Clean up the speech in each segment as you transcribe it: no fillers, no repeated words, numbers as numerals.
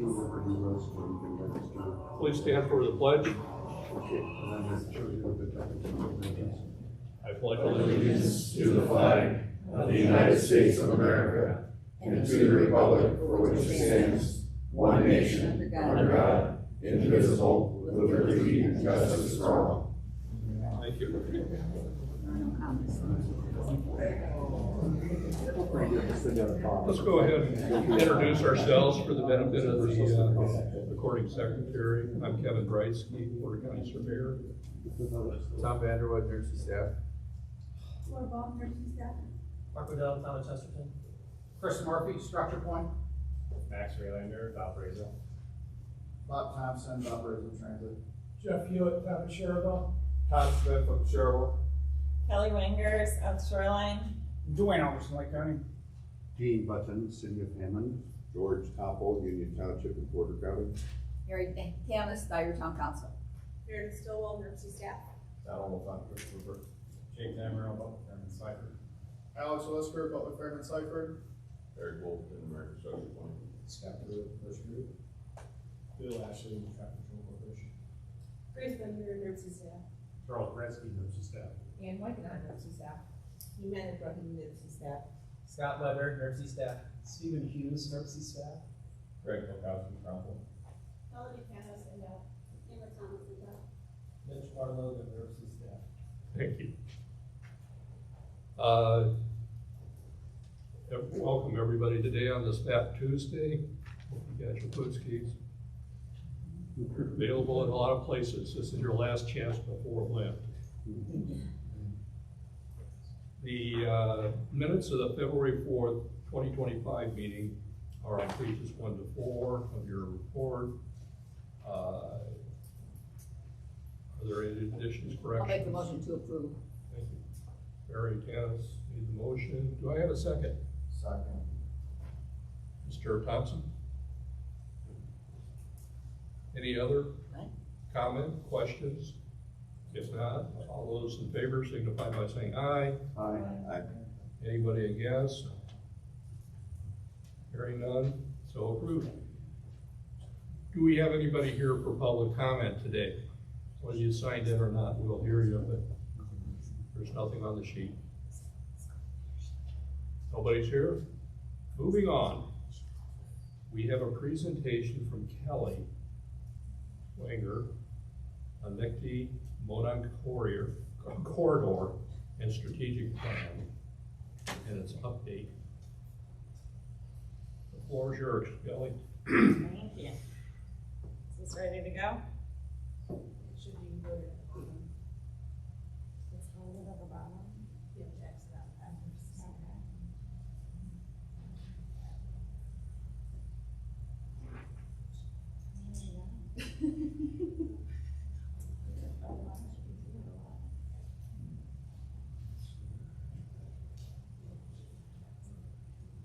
two different emails where you can register. Please stand for the pledge. And then just show you the different. I pledge Allegiance to the flag of the United States of America and to the republic for which it stands, one nation, under God, indivisible, with liberty and justice for all. Thank you. Let's go ahead and introduce ourselves for the benefit of the recording secretary. I'm Kevin Breitsky, Porter County Surveyor. Tom Vanderwood, nursing staff. Laura Baum, nursing staff. Mark Waddell, Town of Chesterton. Chris Murphy, Structure Point. Max Raylander, Valparaiso. Bob Thompson, Valparaiso Transit. Jeff Hewitt, Town of Cherville. Todd Smith from Cherville. Kelly Wanger, South Shoreline. Dwayne Alderson, Lake County. Dean Button, City of Hammond. George Topol, Union Township in Porter County. Mary Tanis, Dyer Town Council. Meredith Stillwell, nursing staff. Donald Wolfson, Christopher. Jake Tamara, Butler, Fairman, Cypher. Alex Lisker, Butler Fairman Cypher. Eric Wolfton, American Structure Point. Scott Pruitt, First Group. Bill Ashley, Traffic Control Corporation. Grace Bender, nursing staff. Charles Gretzky, nursing staff. Ann Whitenon, nursing staff. Humana Ibrahim, nursing staff. Scott Weber, nursing staff. Stephen Hughes, nursing staff. Greg Polkowski, Cromwell. Melody Panos, and Amber Thomas, and Mitch Barlow, nursing staff. Thank you. Welcome everybody today on this Fat Tuesday. Hope you got your foodskis available in a lot of places. This is your last chance before Lent. The minutes of the February 4th, 2025 meeting are on pages 1 to 4 of your report. Are there any additions, I'll corrections? make the motion to approve. Thank you. Barry Tanis made the motion. Do I have a second? Second. Mr. Thompson? Any other comment, questions? If not, all those in favor signify by saying aye. Aye. Anybody against? Hearing none, so approved. Do we have anybody here for public comment today? Whether you signed in or not, we'll hear you, but there's nothing on the sheet. Nobody's here? Moving on. We have a presentation from Kelly Wanger on NICD Monon Corridor and Strategic Plan and its update. The floor is yours, Kelly. Thank you. Is this ready to go? it should be voted upon. It's a little bit of a bottom. Yeah, text that.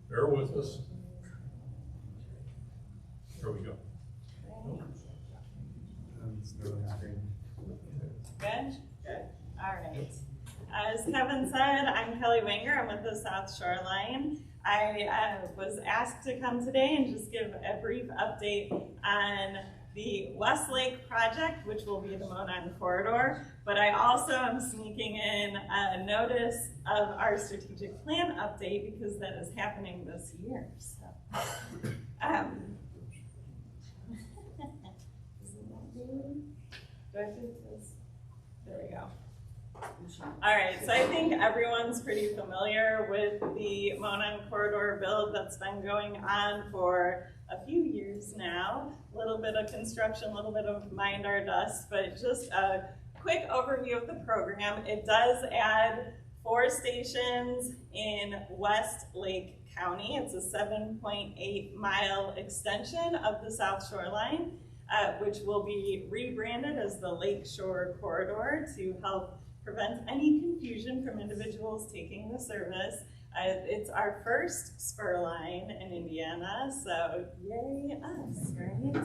Bear with us. There we go. Good? Good. All right. As Kevin said, I'm Kelly Wanger. I'm with the South Shoreline. I was asked to come today and just give a brief update on the Westlake project, which will be the Monon Corridor, but I also am sneaking in a notice of our strategic plan update because that is happening this year. So, do I do this? There we go. All right, so I think everyone's pretty familiar with the Monon Corridor build that's been going on for a few years now. A little bit of construction, a little bit of mind our dust, but just a quick overview of the program. It does add 4 stations in Westlake County. It's a 7.8-mile extension of the South Shoreline, which will be rebranded as the Lakeshore Corridor to help prevent any confusion from individuals taking the service. It's our first spur line in Indiana, so yay us, right?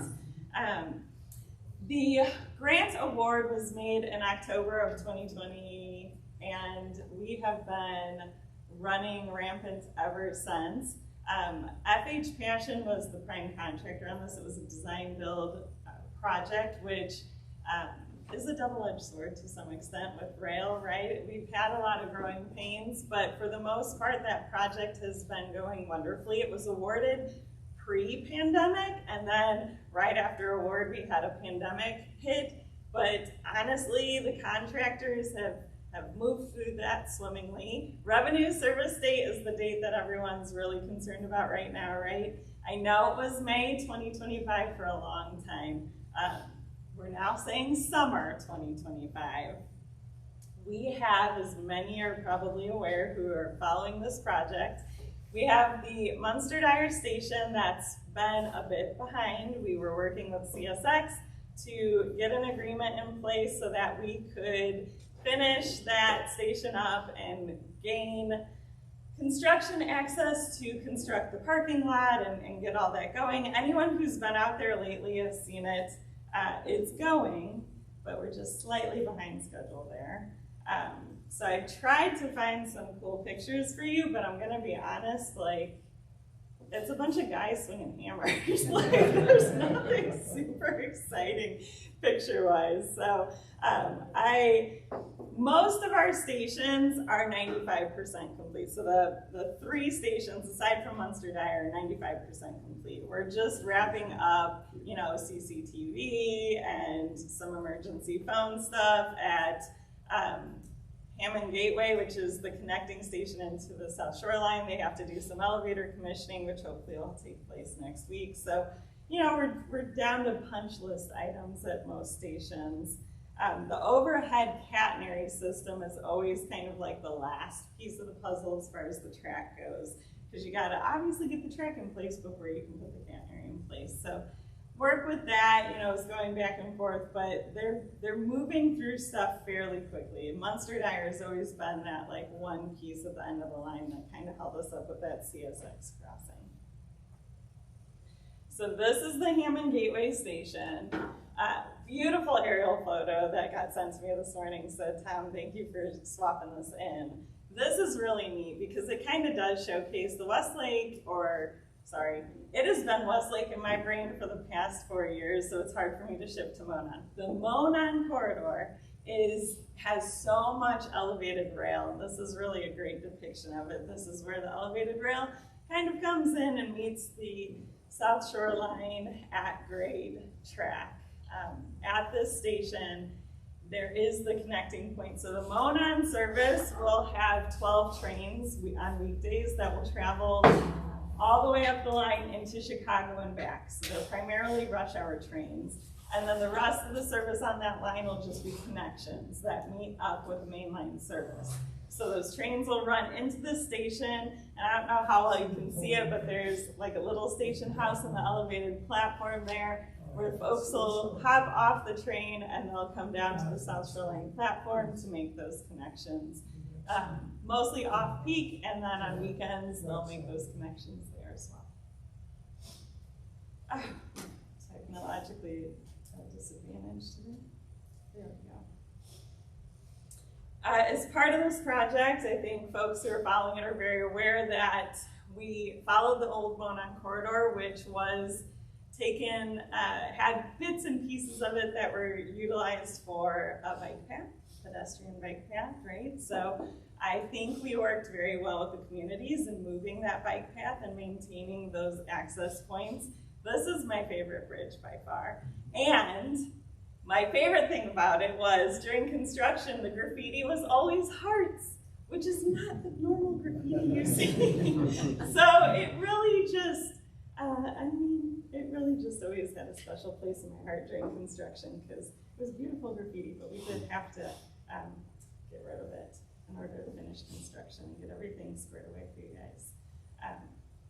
The grant award was made in October of 2020, and we have been running rampant ever since. FH Passion was the prime contractor on this. It was a design build project, which is a double-edged sword to some extent with rail, right? We've had a lot of growing pains, but for the most part, that project has been going wonderfully. It was awarded pre-pandemic, and then right after award, we had a pandemic hit. But honestly, the contractors have moved through that swimmingly. Revenue service date is the date that everyone's really concerned about right now, right? I know it was May 2025 for a long time. We're now saying summer 2025. We have, as many are probably aware who are following this project, we have the Munster Dyer station that's been a bit behind. We were working with CSX to get an agreement in place so that we could finish that station up and gain construction access to construct the parking lot and get all that going. Anyone who's been out there lately has seen it. It's going, but we're just slightly behind schedule there. So I tried to find some cool pictures for you, but I'm gonna be honest, like, it's a bunch of guys swinging hammers. Like, there's nothing super exciting picture-wise. So most of our stations are 95% complete. So the 3 stations, aside from Munster Dyer, are 95% complete. We're just wrapping up, you know, CCTV and some emergency phone stuff at Hammond Gateway, which is the connecting station into the South Shoreline. They have to do some elevator commissioning, which hopefully will take place next week. So, you know, we're down to punch list items at most stations. The overhead catenary system is always kind of like the last piece of the puzzle as far as the track goes, because you got to obviously get the track in place before you can put the catenary in place. So work with that, you know, it's going back and forth, but they're moving through stuff fairly quickly. Munster Dyer has always been that like one piece at the end of the line that kind of held us up with that CSX crossing. So this is the Hammond Gateway station. Beautiful aerial photo that got sent to me this morning. So Tom, thank you for swapping this in. This is really neat because it kind of does showcase the Westlake, it has been Westlake in my brain for the past 4 years, so it's hard for me to shift to Monon. The Monon corridor has so much elevated rail, and this is really a great depiction of it. This is where the elevated rail kind of comes in and meets the South Shoreline at grade track. At this station, there is the connecting point. So the Monon service will have 12 trains on weekdays that will travel all the way up the line into Chicago and back. So they're primarily rush hour trains. And then the rest of the service on that line will just be connections that meet up with mainline service. So those trains will run into the station, and I don't know how well you can see it, but there's like a little station house on the elevated platform there, where folks will hop off the train and they'll come down to the South Shoreline platform to make those connections. Mostly off peak, and then on weekends they'll make those connections there as well. Technologically disadvantaged today. There we go. As part of this project, I think folks who are following it are very aware that we followed the old Monon corridor, which was taken, had bits and pieces of it that were utilized for a bike path, pedestrian bike path, right? So I think we worked very well with the communities in moving that bike path and maintaining those access points. This is my favorite bridge by far. And my favorite thing about it was during construction, the graffiti was always hearts, which is not the normal graffiti you see. So it really just, it really just always had a special place in my heart during construction because it was beautiful graffiti, but we did have to get rid of it in order to finish construction and get everything squared away for you guys.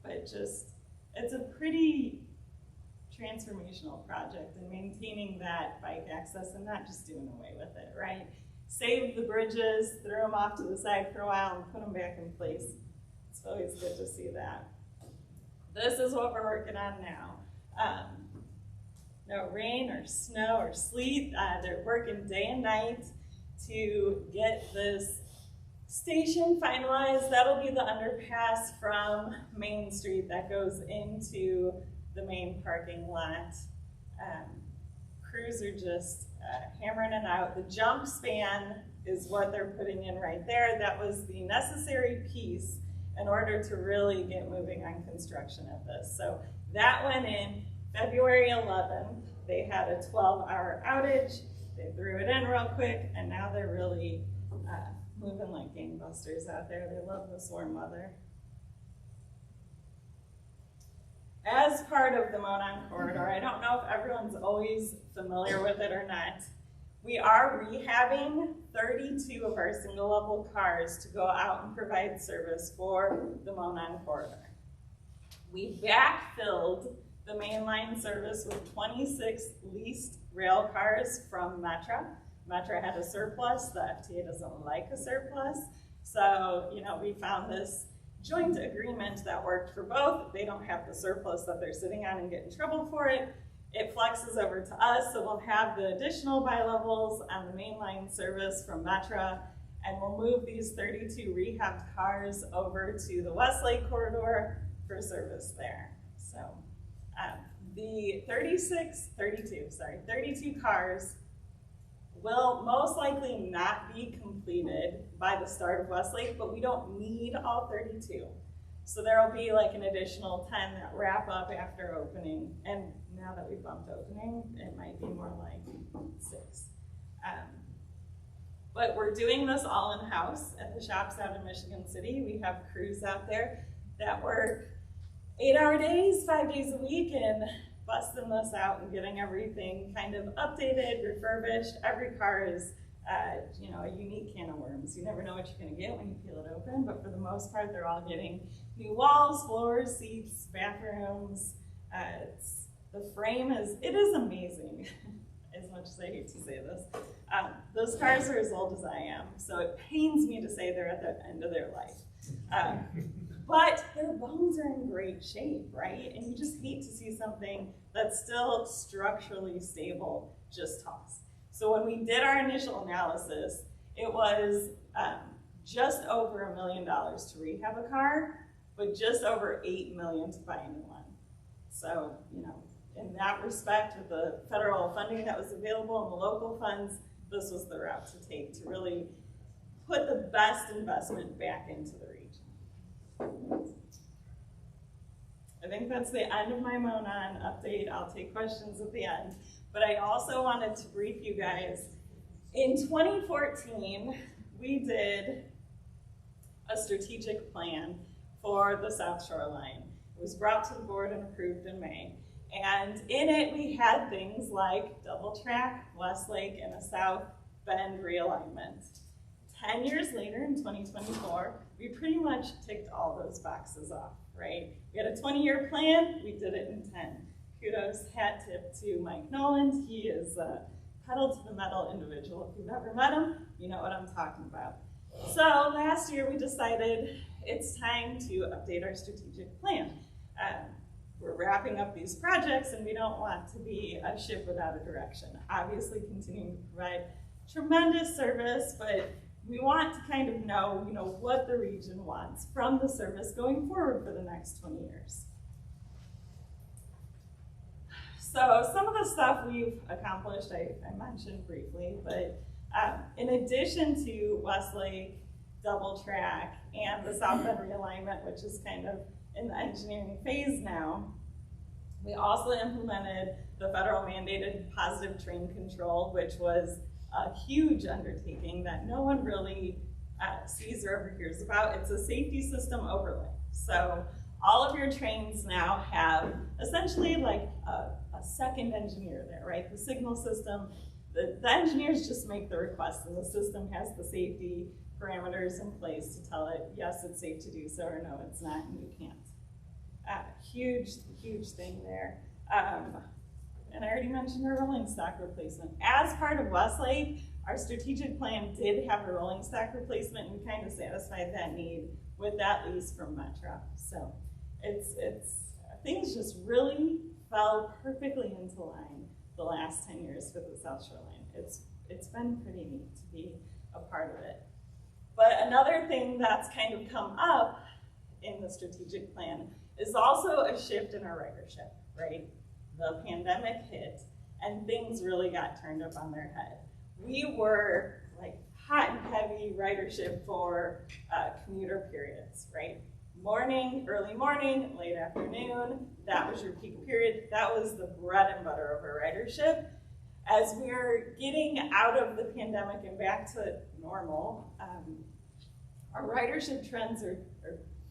But just, it's a pretty transformational project and maintaining that bike access and not just doing away with it, right? Save the bridges, throw them off to the side for a while and put them back in place. It's always good to see that. This is what we're working on now. No rain or snow or sleet. They're working day and night to get this station finalized. That'll be the underpass from Main Street that goes into the main parking lot. Crews are just hammering it out. The jump span is what they're putting in right there. That was the necessary piece in order to really get moving on construction of this. So that went in February 11th. They had a 12-hour outage. They threw it in real quick, and now they're really moving like gangbusters out there. They love this warm weather. As part of the Monon Corridor, I don't know if everyone's always familiar with it or not, we are rehabbing 32 of our single-level cars to go out and provide service for the Monon Corridor. We backfilled the mainline service with 26 leased rail cars from Metra. Metra had a surplus. The FTA doesn't like a surplus. So, we found this joint agreement that worked for both. They don't have the surplus that they're sitting on and get in trouble for it. It flexes over to us, so we'll have the additional bilevels on the mainline service from Metra, and we'll move these 32 rehabbed cars over to the Westlake Corridor for service there. So the 32 cars will most likely not be completed by the start of Westlake, but we don't need all 32. So there will be like an additional 10 that wrap up after opening. And now that we've bumped opening, it might be more like 6. But we're doing this all in-house at the shops out in Michigan City. We have crews out there that work 8-hour days, 5 days a week, and busting this out and getting everything kind of updated, refurbished. Every car is a unique can of worms. You never know what you're going to get when you peel it open, but for the most part, they're all getting new walls, floors, seats, bathrooms. The frame is amazing, as much as I hate to say this. Those cars are as old as I am, so it pains me to say they're at the end of their life. But their bones are in great shape, right? And you just hate to see something that's still structurally stable just tossed. So when we did our initial analysis, it was just over $1 million to rehab a car, but just over $8 million to buy a new one. So, in that respect, with the federal funding that was available and the local funds, this was the route to take to really put the best investment back into the region. I think that's the end of my Monon update. I'll take questions at the end. But I also wanted to brief you guys. In 2014, we did a strategic plan for the South Shoreline. It was brought to the board and approved in May. And in it, we had things like double track, Westlake, and a South Bend realignment. 10 years later, in 2024, we pretty much ticked all those boxes off, right? We had a 20-year plan, we did it in 10. Kudos, hat tip to Mike Noland. He is a pedal to the metal individual. If you've ever met him, you know what I'm talking about. So last year we decided it's time to update our strategic plan. We're wrapping up these projects and we don't want to be a ship without a direction. Obviously continuing to provide tremendous service, but we want to kind of know, what the region wants from the service going forward for the next 20 years. So some of the stuff we've accomplished, I mentioned briefly, but in addition to Westlake, double track, and the South Bend realignment, which is kind of in the engineering phase now, we also implemented the federal mandated positive train control, which was a huge undertaking that no one really sees or ever hears about. It's a safety system overlay. So all of your trains now have essentially like a second engineer there, right? The signal system, the engineers just make the request and the system has the safety parameters in place to tell it, yes, it's safe to do so, or no, it's not, and you can't. Huge thing there. And I already mentioned our rolling stock replacement. As part of Westlake, our strategic plan did have a rolling stock replacement, and we kind of satisfied that need with that lease from Metra. So things just really fell perfectly into line the last 10 years with the South Shoreline. It's been pretty neat to be a part of it. But another thing that's kind of come up in the strategic plan is also a shift in our ridership, right? The pandemic hit and things really got turned up on their head. We were like hot and heavy ridership for commuter periods, right? Morning, early morning, late afternoon, that was your peak period. That was the bread and butter of our ridership. As we're getting out of the pandemic and back to normal, our ridership trends are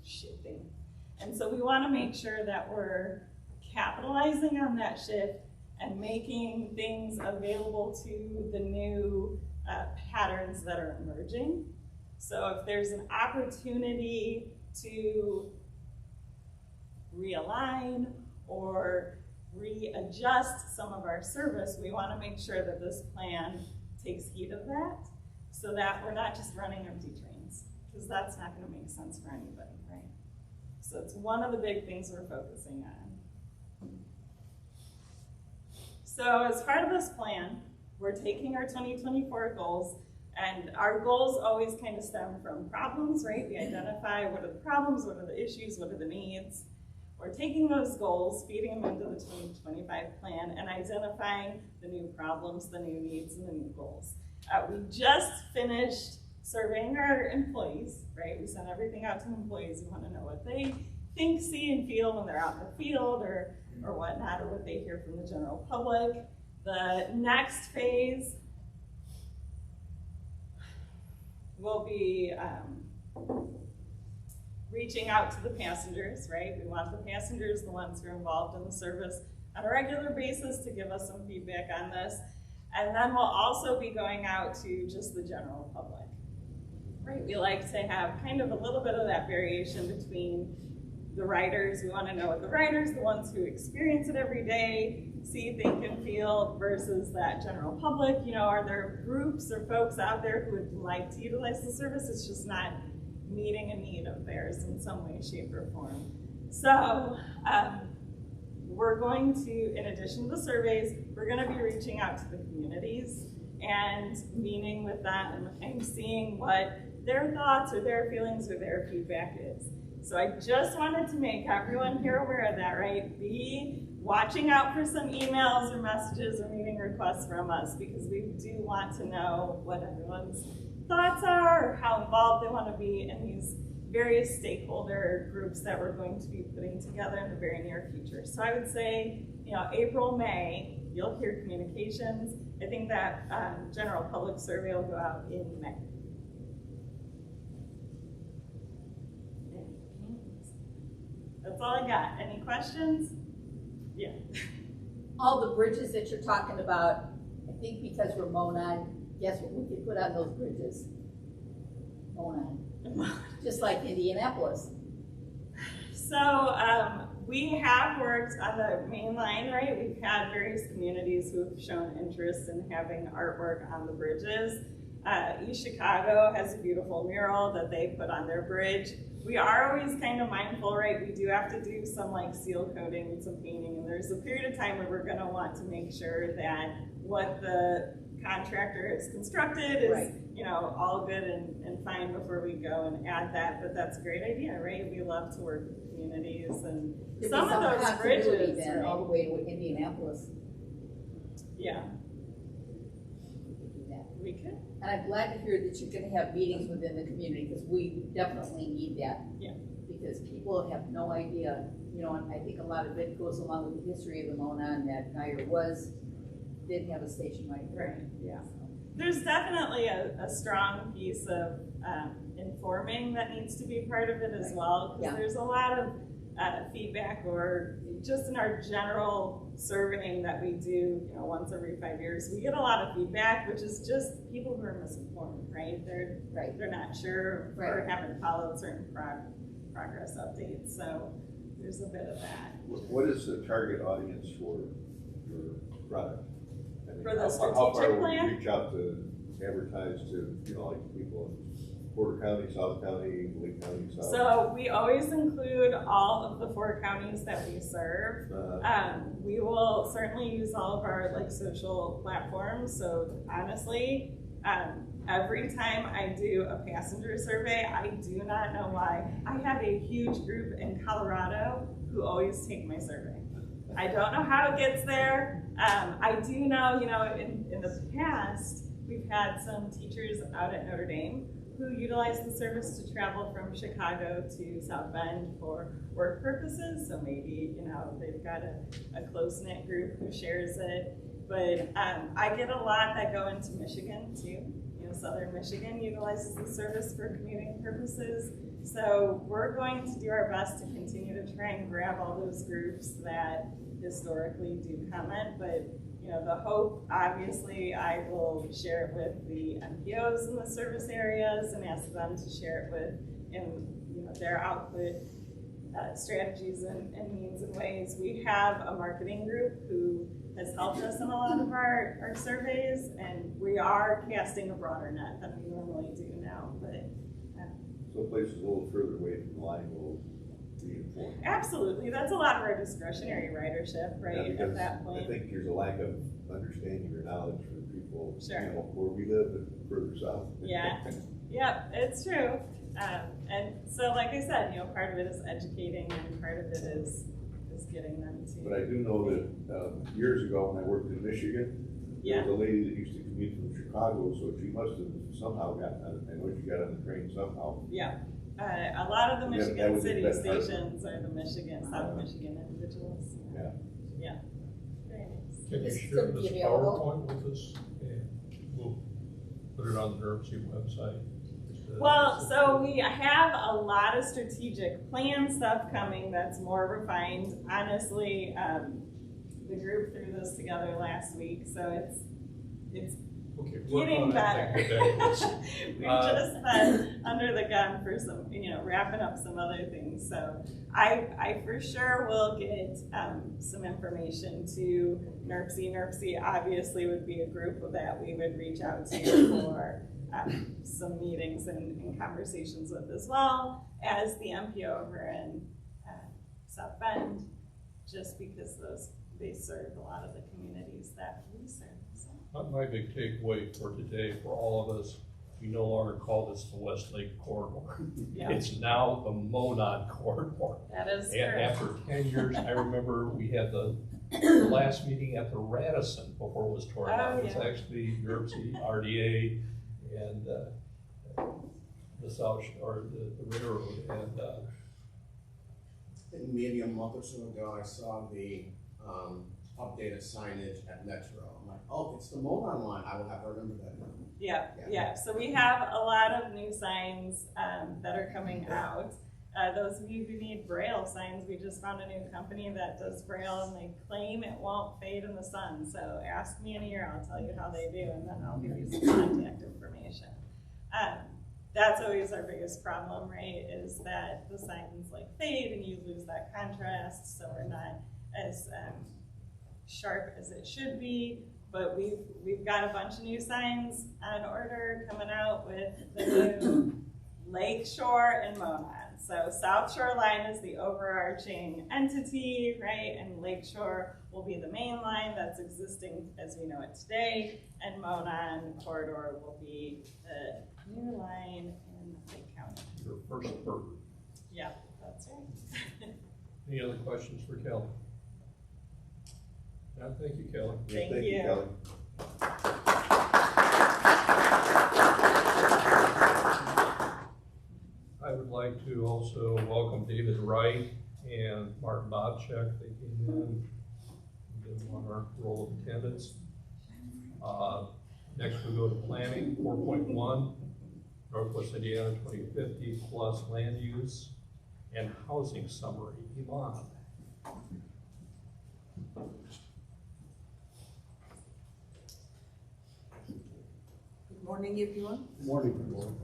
shifting. And so we want to make sure that we're capitalizing on that shift and making things available to the new patterns that are emerging. So if there's an opportunity to realign or readjust some of our service, we want to make sure that this plan takes heed of that so that we're not just running empty trains, because that's not going to make sense for anybody, right? So it's one of the big things we're focusing on. So as part of this plan, we're taking our 2024 goals, and our goals always kind of stem from problems, right? We identify what are the problems, what are the issues, what are the needs. We're taking those goals, feeding them into the 2025 plan, and identifying the new problems, the new needs, and the new goals. We just finished surveying our employees, right? We sent everything out to employees. We want to know what they think, see, and feel when they're out in the field or whatnot, or what they hear from the general public. The next phase will be reaching out to the passengers, right? We want the passengers, the ones who are involved in the service on a regular basis, to give us some feedback on this. And then we'll also be going out to just the general public, right? We like to have kind of a little bit of that variation between the riders. We want to know what the riders, the ones who experience it every day, see, think, and feel, versus that general public. You know, are there groups or folks out there who would like to utilize the service? It's just not meeting a need of theirs in some way, shape, or form. So we're going to, in addition to the surveys, we're going to be reaching out to the communities and meeting with them and seeing what their thoughts or their feelings or their feedback is. So I just wanted to make everyone here aware of that, right? Be watching out for some emails or messages or meeting requests from us, because we do want to know what everyone's thoughts are or how involved they want to be in these various stakeholder groups that we're going to be putting together in the very near future. So I would say, you know, April, May, you'll hear communications. I think that general public survey will go out in May. That's all I got. Any questions? Yeah. All the bridges that you're talking about, I think because we're Monon, guess what we could put on those bridges? Monon. Just like Indianapolis. So we have worked on the main line, right? We've had various communities who have shown interest in having artwork on the bridges. East Chicago has a beautiful mural that they put on their bridge. We are always kind of mindful, right? We do have to do some like seal coating and some painting, and there's a period of time where we're gonna want to make sure that what the contractor has constructed is, right, you know, all good and fine before we go and add that. But that's a great idea, right? We love to work with communities, and some of those bridges, then, right, all the way to Indianapolis. Yeah, We could do that. we could. And I'm glad to hear that you're gonna have meetings within the community, because we definitely need that. Yeah. Because people have no idea, you know, and I think a lot of it goes along with the history of the Monon, that Niagara did have a station right there. Right, yeah. There's definitely a strong piece of informing that needs to be part of it as well, because there's a lot of feedback, or just in our general surveying that we do, you know, once every 5 years, we get a lot of feedback, which is just people who are misinformed, right? They're not sure, or haven't followed certain progress updates, so there's a bit of that. What is the target audience for your product? I mean, For the how strategic far plan? would you reach out to advertise to, you know, like people in Porter County, South County, Lake County, South? So we always include all of the 4 counties that we serve. We will certainly use all of our like social platforms. So honestly, every time I do a passenger survey, I do not know why. I have a huge group in Colorado who always take my survey. I don't know how it gets there. I do know, in the past, we've had some teachers out at Notre Dame who utilize the service to travel from Chicago to South Bend for work purposes. So maybe, they've got a close-knit group who shares it. But I get a lot that go into Michigan too. Southern Michigan utilizes the service for commuting purposes. So we're going to do our best to continue to try and grab all those groups that historically do comment. But the hope, obviously, I will share it with the MPOs in the service areas and ask them to share it with their output strategies and means and ways. We have a marketing group who has helped us in a lot of our surveys, and we are casting a broader net than we normally do now. But So places a little further away from the line will be informed. absolutely, that's a lot of our discretionary ridership, right? Yeah, At because that point, I think there's a lack of understanding or knowledge for people, Sure. where we live and further south. Yeah. Yep, it's true. And so, like I said, part of it is educating, and part of it is getting them to. But I do know that years ago when I worked in Michigan, there was a lady that used to commute from Chicago, so she must have somehow gotten on, I know she got on the train somehow. Yeah. A lot of the Yeah, that Michigan was the city best part. stations are the South Michigan individuals. Yeah. Yeah. Very nice. Can you This share could be this available. PowerPoint with us? And we'll put it on the NERC website. Well, so we have a lot of strategic plan stuff coming that's more refined. Honestly, the group threw this together last week, so it's Okay, work getting on it. better. Get back to us. We've just been under the gun for some, wrapping up some other things. So I for sure will get some information to NERC. NERC obviously would be a group that we would reach out to for some meetings and conversations with, as well as the MPO over in South Bend, just because they serve a lot of the communities that we serve. So. My big takeaway for today, for all of us, we no longer call this the Westlake Corridor. Yeah. It's now the Monon Corridor. That is And correct. after 10 years, I remember we had the last meeting at the Radisson before it was torn down. It was yeah. actually NERC, RDA, and the South, or the railroad, and I think maybe a month or so ago, I saw the updated signage at Metro. I'm like, oh, it's the Monon line. I will have to remember that now. Yeah. So we have a lot of new signs that are coming out. Those of you who need Braille signs, we just found a new company that does Braille, and they claim it won't fade in the sun. So ask me in a year, I'll tell you how they do, and then I'll give you some contact information. That's always our biggest problem, right? Is that the signs fade and you lose that contrast, so we're not as sharp as it should be. But we've got a bunch of new signs on order coming out with the new Lakeshore and Monon. So South Shoreline is the overarching entity, right? And Lakeshore will be the main line that's existing as we know it today. And Monon Corridor will be the new line in Lake County. your first bird. Yeah, that's right. Any other questions for Kelly? Yeah, thank you, Kelly. Yeah, Thank you. Kelly. I would like to also welcome David Wright and Martin Bobchek. They came in and did on our role of attendance. Next we go to planning, 4.1, Northwest Indiana 2050 plus land use and housing summary. Iman. Good morning, everyone. Good morning. Good morning.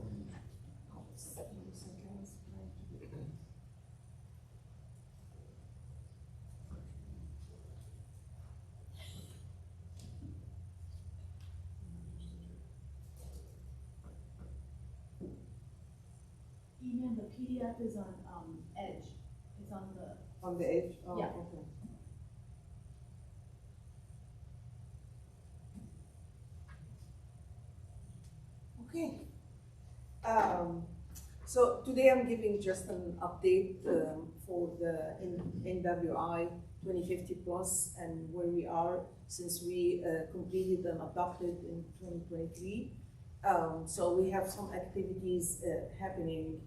Email, the PDF is on Edge. It's on the. On the edge? Oh, Yeah. okay. Okay. So today I'm giving just an update for the NWI 2050 plus and where we are since we completed and adopted in 2023. So we have some activities happening,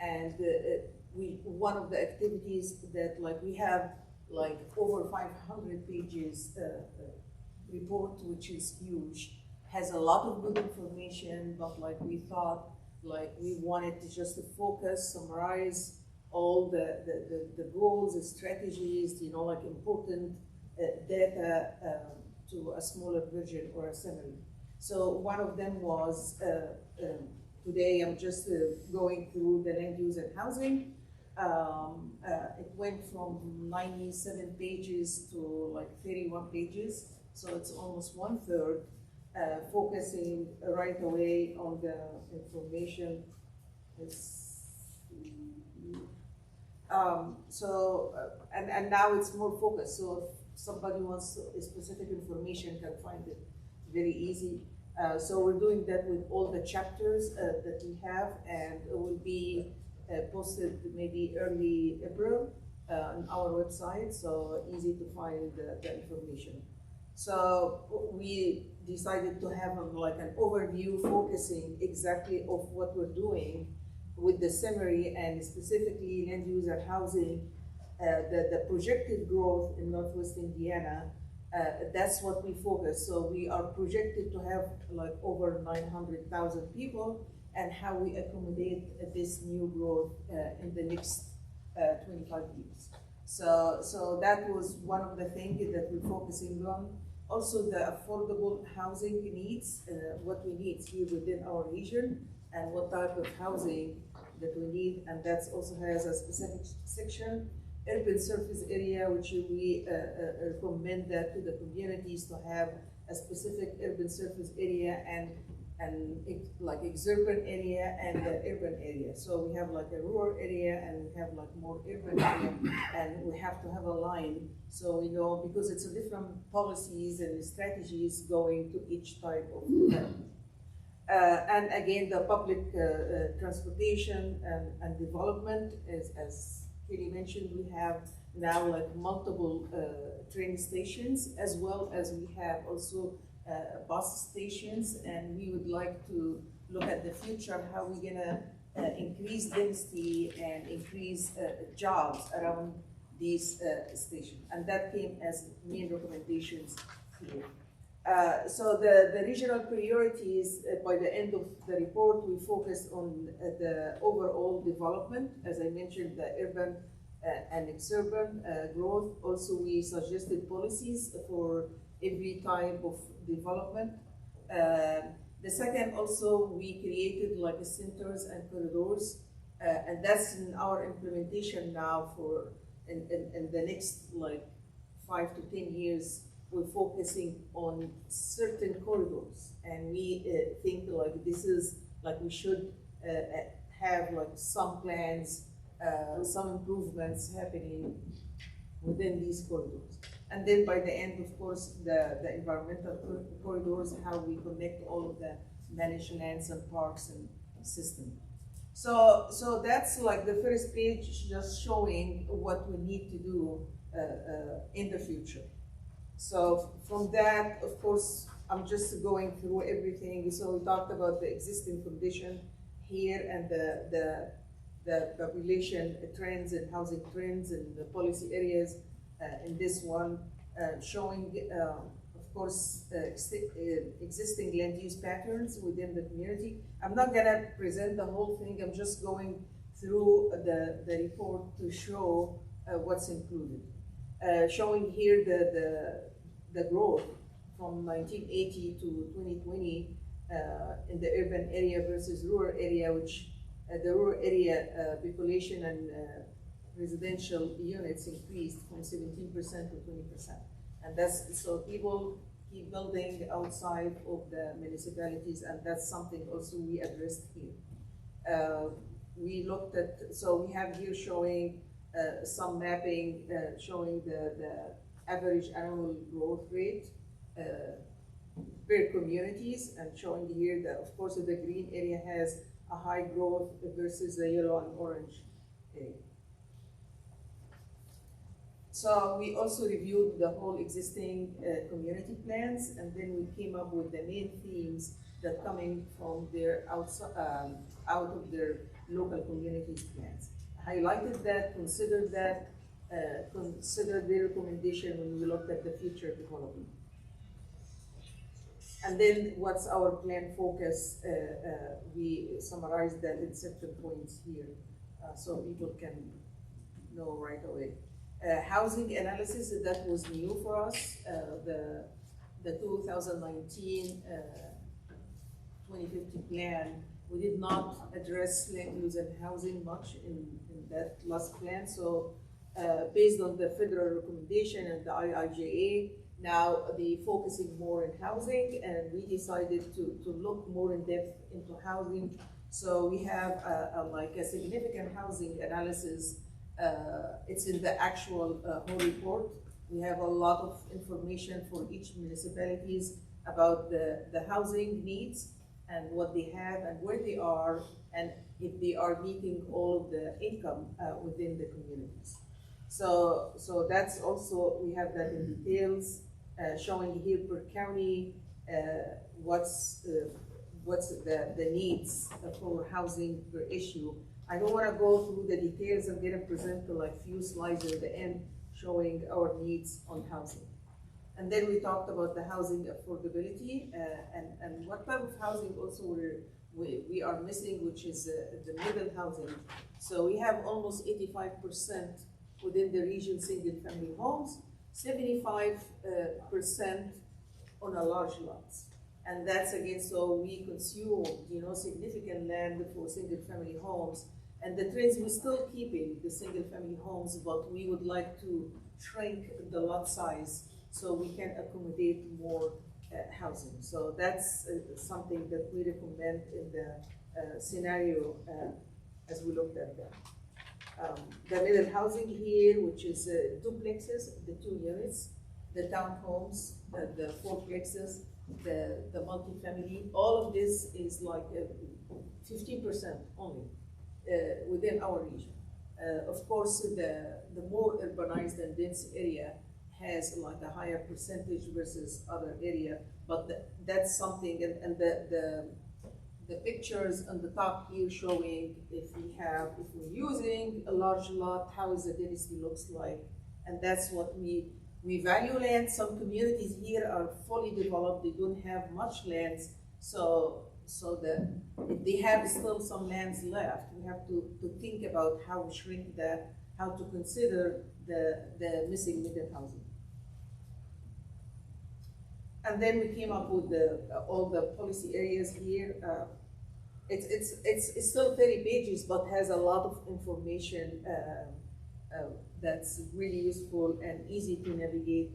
and one of the activities that we have over 500 pages report, which is huge, has a lot of good information, but we thought we wanted to just focus, summarize all the goals, the strategies, important data to a smaller version or a summary. So one of them was, today I'm just going through the land use and housing. It went from 97 pages to 31 pages, so it's almost 1/3. Focusing right away on the information. And now it's more focused, so if somebody wants a specific information can find it very easy. So we're doing that with all the chapters that we have, and it will be posted maybe early April on our website, so easy to find the information. So we decided to have an overview focusing exactly of what we're doing with the summary, and specifically land use and housing, the projected growth in Northwest Indiana. That's what we focus. So we are projected to have over 900,000 people, and how we accommodate this new growth in the next 25 years. So that was one of the things that we're focusing on. Also the affordable housing needs, what we need here within our region, and what type of housing that we need, and that also has a specific section. Urban surface area, which we recommend that to the communities to have a specific urban surface area and exurban area and urban area. So we have a rural area and we have more urban area, and we have to have a line so we know, because it's a different policies and strategies going to each type of development. And again, the public transportation and development, as Kelly mentioned, we have now multiple train stations, as well as we have also bus stations, and we would like to look at the future, how we're gonna increase density and increase jobs around these stations. And that came as main recommendations here. So the regional priorities, by the end of the report, we focused on the overall development, as I mentioned, the urban and exurban growth. Also, we suggested policies for every type of development. The second, also, we created centers and corridors, and that's in our implementation now for in the next 5 to 10 years. We're focusing on certain corridors, and we think this is we should have some plans, some improvements happening within these corridors. And then by the end, of course, the environmental corridors, how we connect all of the managed lands and parks and system. So that's the first page, just showing what we need to do in the future. So from that, of course, I'm just going through everything. So we talked about the existing condition here and the population trends and housing trends and the policy areas in this one, showing, of course, existing land use patterns within the community. I'm not gonna present the whole thing. I'm just going through the report to show what's included. Showing here the growth from 1980 to 2020 in the urban area versus rural area, which the rural area population and residential units increased from 17% to 20%. And that's, so people keep building outside of the municipalities, and that's something also we addressed here. We looked at, so we have here showing some mapping showing the average annual growth rate per communities, and showing here that, of course, the green area has a high growth versus the yellow and orange area. So we also reviewed the whole existing community plans, and then we came up with the main themes that coming from their out of their local communities plans. Highlighted that, considered their recommendation when we looked at the future development. And then what's our plan focus? We summarized that in certain points here, so people can know right away. Housing analysis, that was new for us. The 2019 2050 plan, we did not address land use and housing much in that last plan. So based on the federal recommendation and the IIJA, now the focusing more in housing, and we decided to look more in depth into housing. So we have like a significant housing analysis. It's in the actual whole report. We have a lot of information for each municipalities about the housing needs and what they have and where they are, and if they are meeting all of the income within the communities. So that's also, we have that in details, showing here per county what's the needs for housing per issue. I don't want to go through the details. I'm going to present like few slides at the end showing our needs on housing. And then we talked about the housing affordability and what type of housing also we are missing, which is the middle housing. So we have almost 85% within the region single family homes, 75% on a large lots. And that's again, so we consume, significant land for single family homes. And the trends, we're still keeping the single family homes, but we would like to shrink the lot size so we can accommodate more housing. So that's something that we recommend in the scenario as we looked at that. The middle housing here, which is duplexes, the 2 units, the townhomes, the 4plexes, the multifamily, all of this is like 15% only within our region. Of course, the more urbanized and dense area has like a higher percentage versus other area, but that's something, and the pictures on the top here showing if we're using a large lot, how is the density looks like, and that's what we value land. Some communities here are fully developed, they don't have much lands, so that if they have still some lands left, we have to think about how we shrink that, how to consider the missing middle housing. And then we came up with all the policy areas here. It's still 30 pages, but has a lot of information that's really useful and easy to navigate.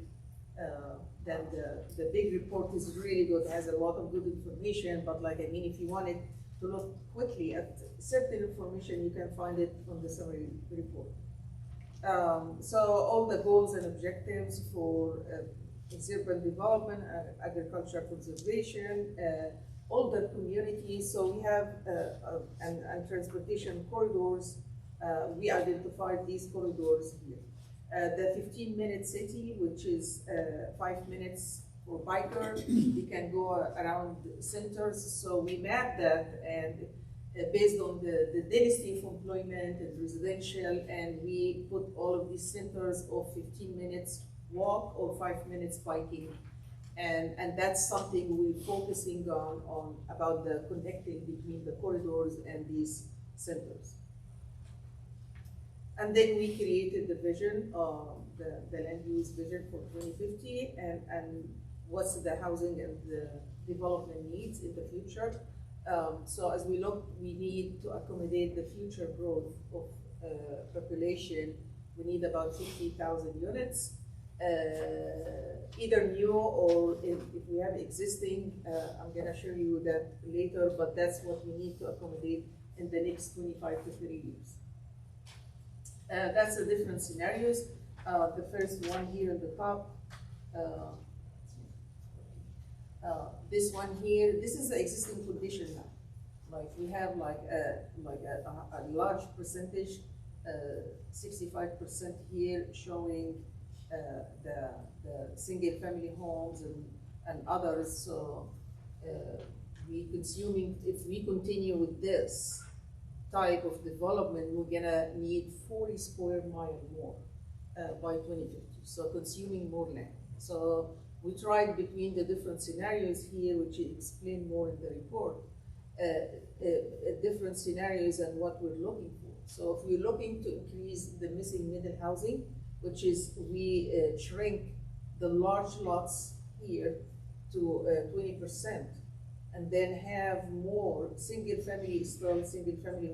Then the big report is really good, has a lot of good information, but if you wanted to look quickly at certain information, you can find it on the summary report. So all the goals and objectives for urban development, agricultural conservation, all the communities. So we have and transportation corridors. We identified these corridors here. The 15-minute city, which is 5 minutes for biker, you can go around centers. So we mapped that, and based on the density of employment and residential, and we put all of these centers of 15 minutes walk or 5 minutes biking. And that's something we're focusing on about the connecting between the corridors and these centers. And then we created the vision, the land use vision for 2050, and what's the housing and the development needs in the future. So as we look, we need to accommodate the future growth of population. We need about 50,000 units, either new or if we have existing. I'm gonna show you that later, but that's what we need to accommodate in the next 25 to 30 years. That's the different scenarios. The first one here at the top. This one here, this is the existing condition now. Like we have like a large percentage, 65% here showing the single family homes and others. So if we continue with this type of development, we're gonna need 40 square mile more by 2050. So consuming more land. So we tried between the different scenarios here, which is explained more in the report, different scenarios and what we're looking for. So if we're looking to increase the missing middle housing, which is we shrink the large lots here to 20%, and then have more single family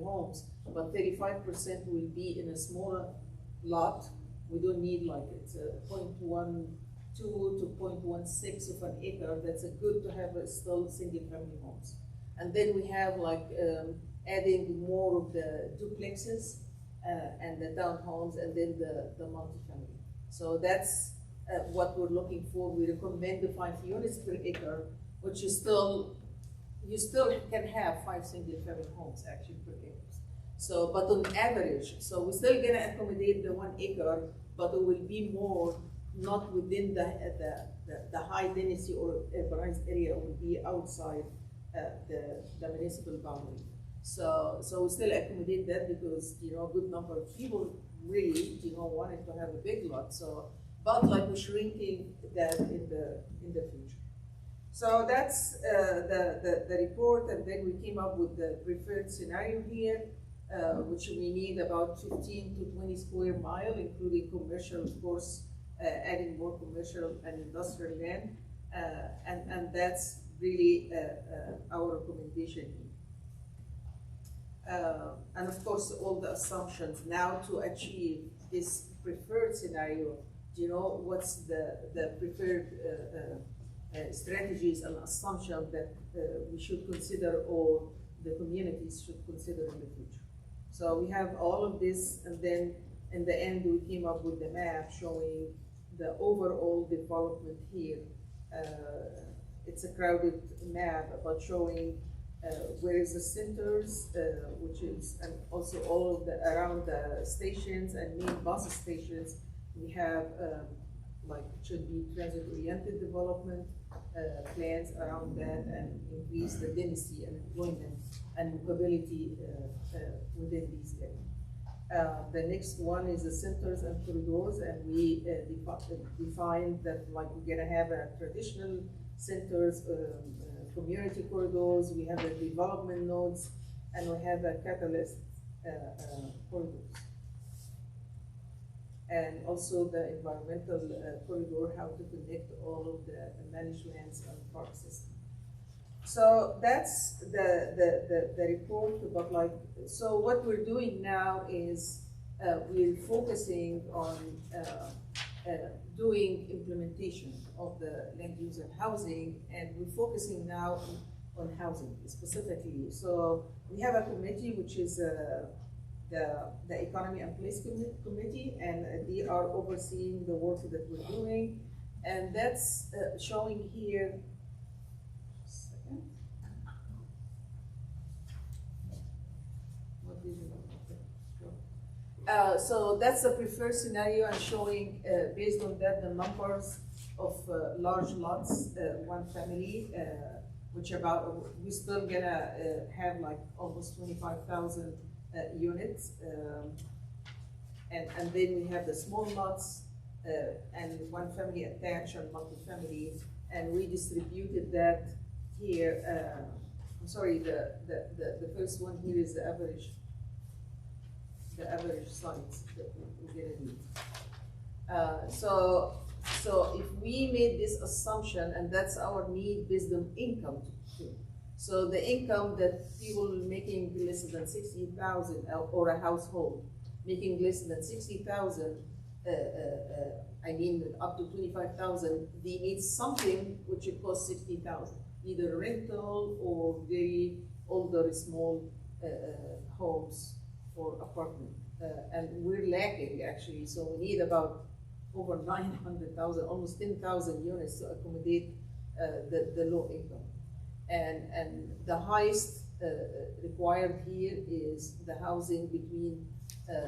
homes, but 35% will be in a smaller lot. We don't need like it's a 0.12 to 0.16 of an acre. That's good to have still single family homes. And then we have like adding more of the duplexes and the townhomes, and then the multifamily. So that's what we're looking for. We recommend the 5 units per acre, which is you still can have 5 single family homes actually per acre. So, but on average, so we're still gonna accommodate the 1 acre, but it will be more not within the high density or urbanized area. It will be outside the municipal boundary. So we still accommodate that because a good number of people really wanted to have a big lot. So, but like we're shrinking that in the future. So that's the report, and then we came up with the preferred scenario here, which we need about 15 to 20 square mile, including commercial, of course, adding more commercial and industrial land, and that's really our recommendation here. And of course, all the assumptions now to achieve this preferred scenario. What's the preferred strategies and assumptions that we should consider, or the communities should consider in the future. So we have all of this, and then in the end we came up with the map showing the overall development here. It's a crowded map, but showing where is the centers, which is, and also all of the around the stations and main bus stations. We have like should be transit-oriented development plans around that, and increase the density and employment and mobility within these areas. The next one is the centers and corridors, and we define that like we're gonna have a traditional centers, community corridors, we have the development nodes, and we have a catalyst corridors. And also the environmental corridor, how to connect all of the managed lands and park system. So that's the report, but like, so what we're doing now is we're focusing on doing implementation of the land use and housing, and we're focusing now on housing specifically. So we have a committee which is the Economy and Place Committee, and they are overseeing the work that we're doing, and that's showing here. So that's the preferred scenario, and showing based on that the numbers of large lots, 1 family, which we're still gonna have like almost 25,000 units, and then we have the small lots and 1 family attached and multi-family, and we distributed that here. I'm sorry, the first one here is the average size that we're gonna need. So if we made this assumption, and that's our need based on income too. So the income that people making less than 60,000, or a household making less than 60,000, I mean up to 25,000, they need something which it costs 60,000, either rental or very older small homes or apartment, and we're lacking actually. So we need about over 900,000, almost 10,000 units to accommodate the low income. And the highest required here is the housing between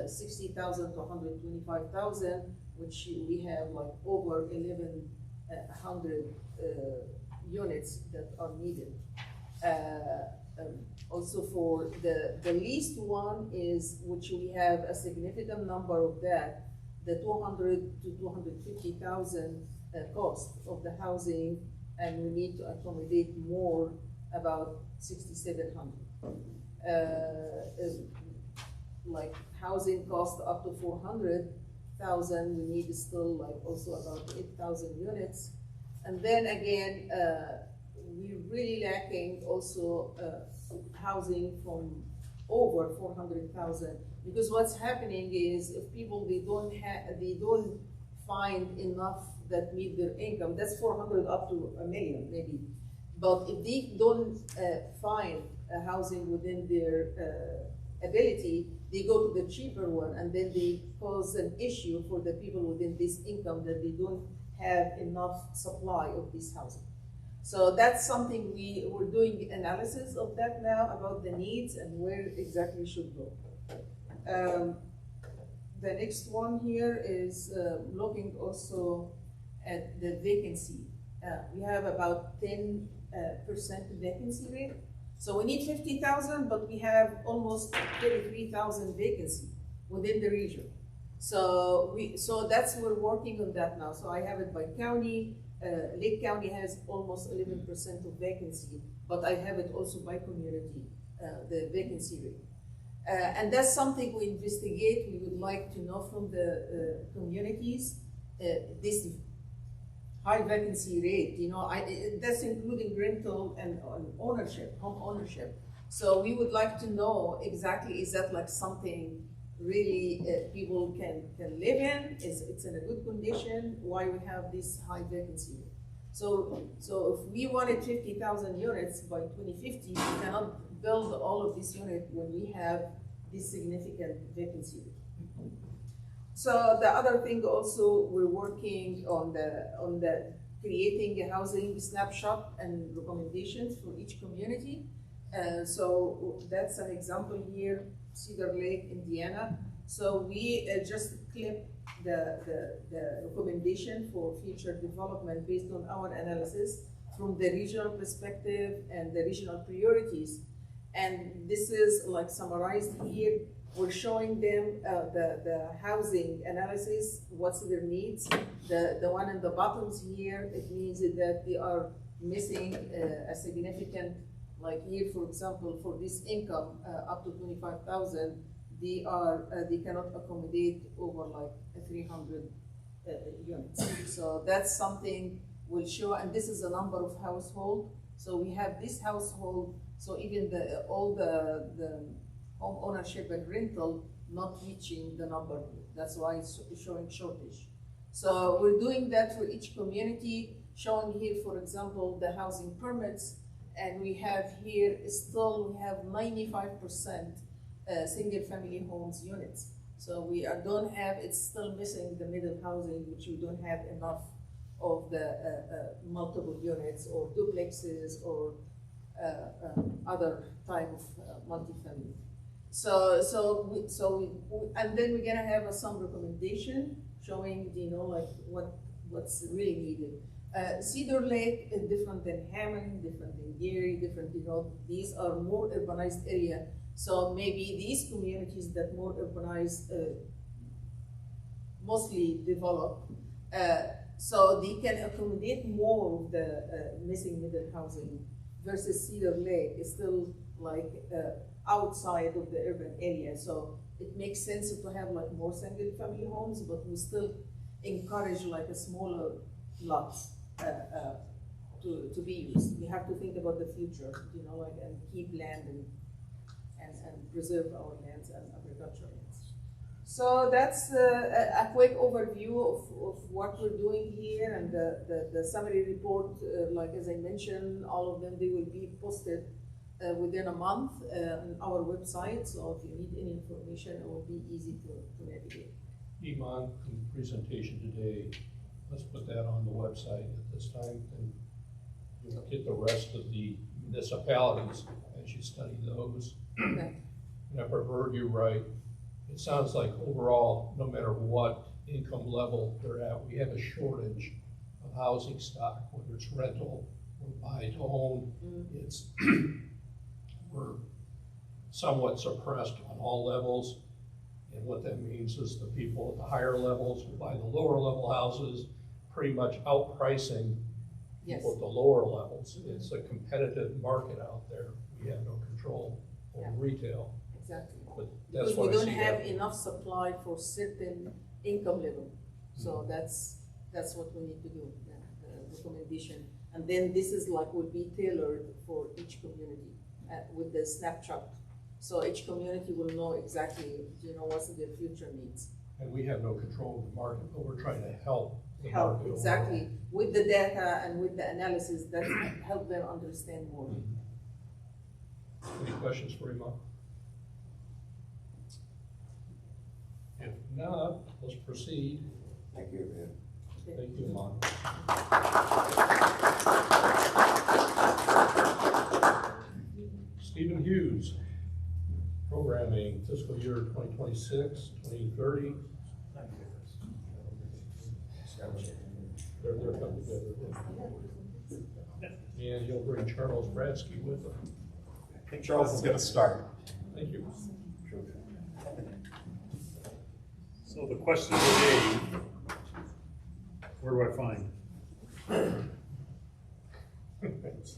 60,000 to 125,000, which we have like over 1,100 units that are needed. Also for the least one is, which we have a significant number of that, the 200 to 250,000 cost of the housing, and we need to accommodate more, about 6,700. Like housing cost up to 400,000, we need still like also about 8,000 units. And then again, we're really lacking also housing from over 400,000, because what's happening is if people they don't find enough that meet their income, that's 400 up to $1 million maybe. But if they don't find a housing within their ability, they go to the cheaper one, and then they cause an issue for the people within this income that they don't have enough supply of this housing. So that's something we're doing analysis of that now about the needs and where exactly should go. The next one here is looking also at the vacancy. We have about 10% vacancy rate. So we need 50,000, but we have almost 33,000 vacancy within the region. So that's, we're working on that now. So I have it by county. Lake County has almost 11% of vacancy, but I have it also by community, the vacancy rate. And that's something we investigate. We would like to know from the communities this high vacancy rate. You know, that's including rental and ownership, home ownership. So we would like to know exactly, is that like something really people can live in? It's in a good condition? Why we have this high vacancy rate? So if we wanted 50,000 units by 2050, we cannot build all of these units when we have this significant vacancy rate. So the other thing also, we're working on the creating a housing snapshot and recommendations for each community. So that's an example here, Cedar Lake, Indiana. So we just clipped the recommendation for future development based on our analysis from the regional perspective and the regional priorities. And this is like summarized here. We're showing them the housing analysis, what's their needs. The one in the bottoms here, it means that they are missing a significant, like here, for example, for this income up to 25,000, they cannot accommodate over like 300 units. So that's something we'll show, and this is a number of household. So we have this household. So even all the home ownership and rental not reaching the number. That's why it's showing shortage. So we're doing that for each community, showing here, for example, the housing permits. And we have here, still we have 95% single family homes units. So we don't have, it's still missing the middle housing, which we don't have enough of the multiple units or duplexes or other type of multifamily. And then we're gonna have some recommendation showing, you know, like what's really needed. Cedar Lake is different than Hammond, different than Gary, different, you know, these are more urbanized area. So maybe these communities that more urbanized, mostly developed, so they can accommodate more of the missing middle housing versus Cedar Lake is still like outside of the urban area. So it makes sense to have like more single family homes, but we still encourage like a smaller lots to be used. We have to think about the future, you know, like, and keep land and preserve our lands and agricultural lands. So that's a quick overview of what we're doing here, and the summary report, like as I mentioned, all of them, they will be posted within a month on our website. So if you need any information, it will be easy to navigate. Iman, from the presentation today, let's put that on the website at this time. And you'll get the rest of the municipalities as you study those. Okay. And if I've heard you right, it sounds like overall, no matter what income level they're at, we have a shortage of housing stock, whether it's rental or buy to own. It's, we're somewhat suppressed on all levels. And what that means is the people at the higher levels who buy the lower level houses, pretty much outpricing people at the lower levels. It's a competitive market out there. We have no control over retail. Exactly. But that's Because what we I don't see have happening. enough supply for certain income level. So that's what we need to do, the recommendation. And then this is like will be tailored for each community with the snapshot. So each community will know exactly, what's their future needs. And we have no control of the market, but we're trying to help the Help, market exactly, overall. with the data and with the analysis, that help them understand more. Any questions for Iman? If not, let's proceed. Thank you, man. Thank you, Iman. Stephen Hughes, programming fiscal year 2026, 2030. They're coming together. And he'll bring Charles Bradsky with him. I think Charles is going to start. Thank you. So the question of the day, where do I find? That's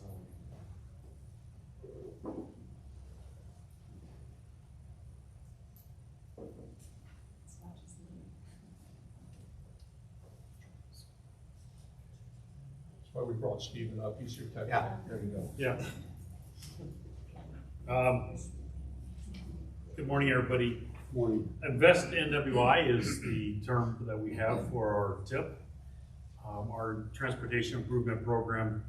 why we brought Stephen up. He's your technical. Yeah, there you go. Yeah. Good morning, everybody. Morning. Invest NWI is the term that we have for our TIP, our Transportation Improvement Program.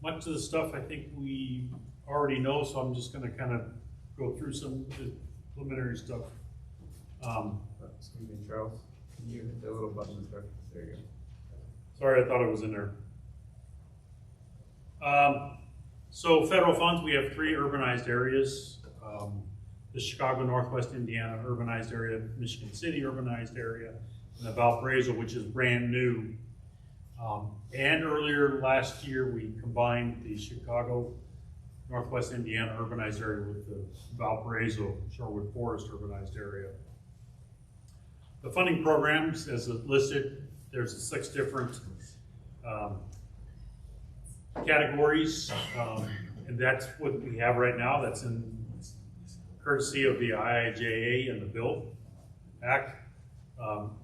Much of the stuff I think we already know, so I'm just going to kind of go through some of the preliminary stuff. Excuse me, Charles, can you hit the little button there? There you go. Sorry, I thought it was in there. So federal funds, we have 3 urbanized areas. The Chicago, Northwest Indiana urbanized area, Michigan City urbanized area, and the Valparaiso, which is brand new. And earlier last year, we combined the Chicago, Northwest Indiana urbanized area with the Valparaiso, Sherwood Forest urbanized area. The funding programs, as listed, there's 6 different categories, and that's what we have right now. That's in courtesy of the IIJA and the BILD Act.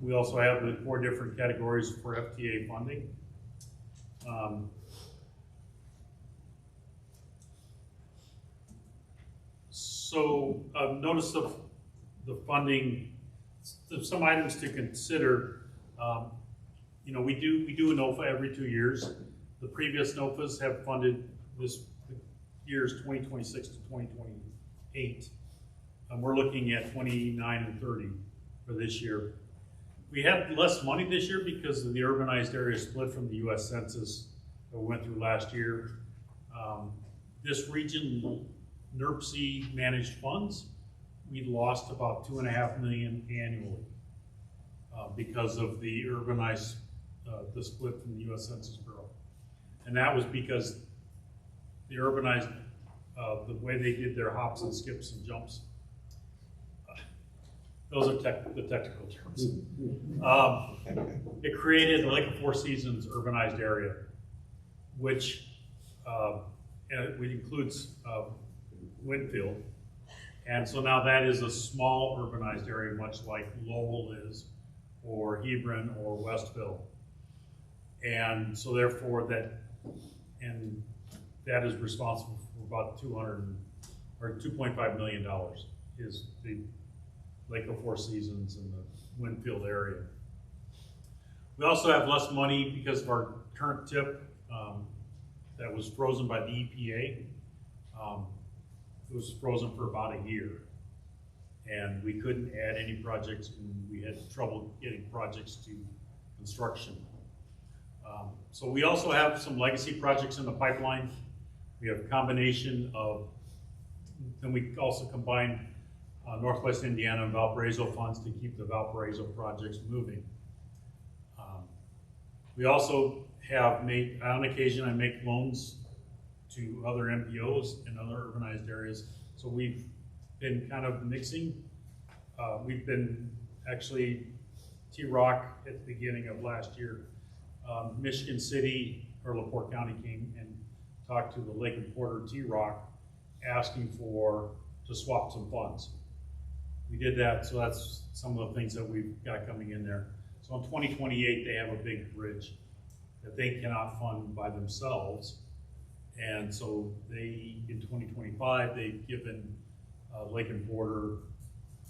We also have the 4 different categories for FTA funding. So notice of the funding, some items to consider. We do a NOFA every 2 years. The previous NOFAs have funded this year's 2026 to 2028. We're looking at 29 and 30 for this year. We had less money this year because of the urbanized area split from the U.S. Census that we went through last year. This region, NERC managed funds, we lost about $2.5 million annually because of the urbanized, the split from the U.S. Census Bureau. And that was because the urbanized, the way they did their hops and skips and jumps, those are the technical terms. It created the Lake of Four Seasons urbanized area, which includes Winfield. And so now that is a small urbanized area, much like Lowell is, or Hebron, or Westville. And so therefore that is responsible for about $2.5 million is the Lake of Four Seasons and the Winfield area. We also have less money because of our current TIP that was frozen by the EPA. It was frozen for about a year, and we couldn't add any projects, and we had trouble getting projects to construction. So we also have some legacy projects in the pipeline. We have a combination of, then we also combine Northwest Indiana and Valparaiso funds to keep the Valparaiso projects moving. We also have made, on occasion, I make loans to other MPOs in other urbanized areas. So we've been kind of mixing. We've been actually, T-Rock at the beginning of last year, Michigan City or LaPorte County came and talked to the Lake and Porter T-Rock asking to swap some funds. We did that, so that's some of the things that we've got coming in there. So in 2028, they have a big bridge that they cannot fund by themselves. And so they, in 2025, they've given Lake and Porter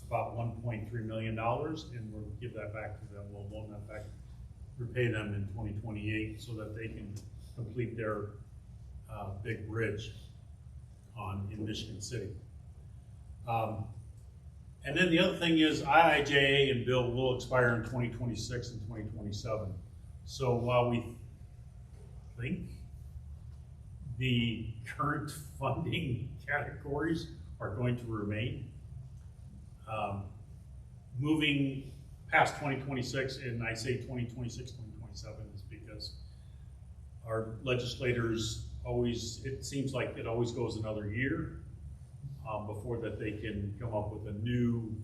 about $1.3 million, and we'll give that back to them. We'll loan that back, repay them in 2028 so that they can complete their big bridge in Michigan City. And then the other thing is IIJA and bill will expire in 2026 and 2027. So while we think the current funding categories are going to remain, moving past 2026, and I say 2026, 2027 is because our legislators always, it seems like it always goes another year before that they can come up with a new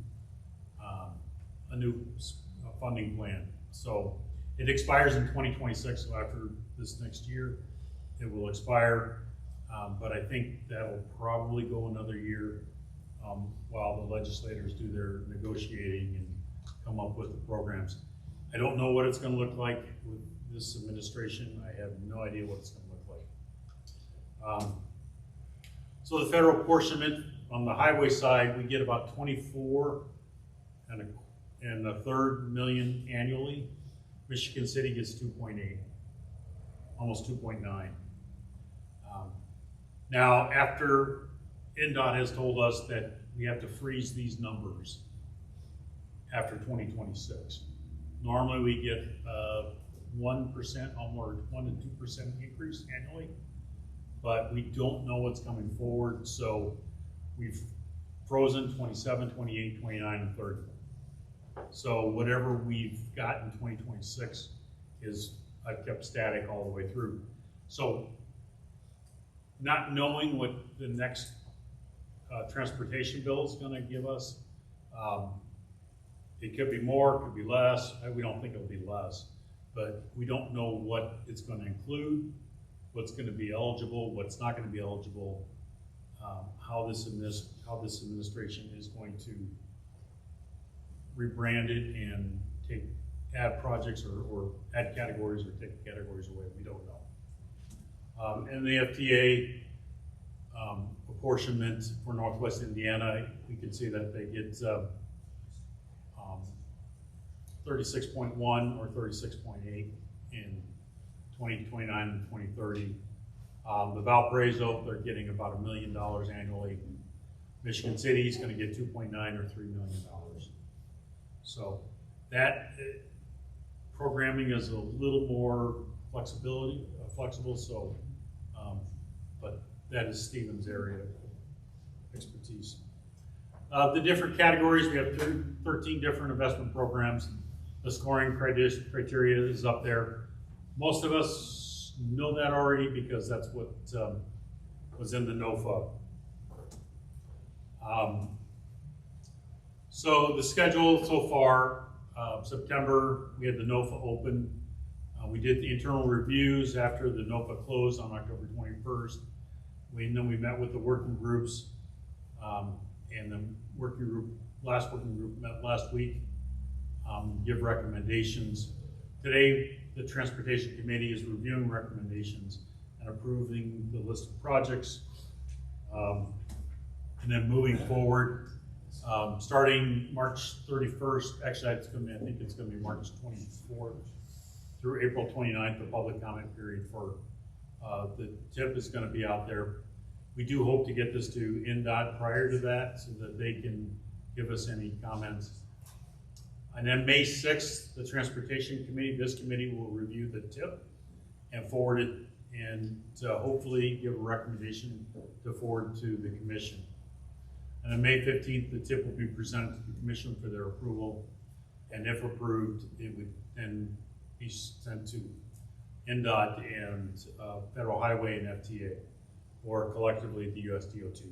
funding plan. So it expires in 2026, so after this next year, it will expire. But I think that'll probably go another year while the legislators do their negotiating and come up with the programs. I don't know what it's going to look like with this administration. I have no idea what it's going to look like. So the federal apportionment on the highway side, we get about 24.25 million annually. Michigan City gets 2.8, almost 2.9. Now, after NDOT has told us that we have to freeze these numbers after 2026. Normally we get 1% or 1 to 2% increase annually, but we don't know what's coming forward, so we've frozen 27, 28, 29, and 30. So whatever we've got in 2026 is, I've kept static all the way through. So not knowing what the next transportation bill is going to give us, it could be more, it could be less. We don't think it'll be less, but we don't know what it's going to include, what's going to be eligible, what's not going to be eligible, how this administration is going to rebrand it and add projects or add categories or take categories away. We don't know. And the FTA apportionment for Northwest Indiana, we can see that they get 36.1 or 36.8 in 2029 and 2030. The Valparaiso, they're getting about $1 million annually. Michigan City is going to get 2.9 or $3 million. So that programming is a little more flexible. So, but that is Stephen's area of expertise. The different categories, we have 13 different investment programs. The scoring criteria is up there. Most of us know that already because that's what was in the NOFA. So the schedule so far, September, we had the NOFA open. We did the internal reviews after the NOFA closed on October 21st. Then we met with the working groups, and the last working group met last week, give recommendations. Today, the Transportation Committee is reviewing recommendations and approving the list of projects. And then moving forward, starting March 31st, actually I think it's going to be March 24th through April 29th, the public comment period for the tip is going to be out there. We do hope to get this to NDOT prior to that so that they can give us any comments. And then May 6th, the Transportation Committee, this committee will review the tip and forward it, and hopefully give a recommendation to forward to the commission. And on May 15th, the tip will be presented to the commission for their approval, and if approved, it would then be sent to NDOT and Federal Highway and FTA, or collectively the US DOT.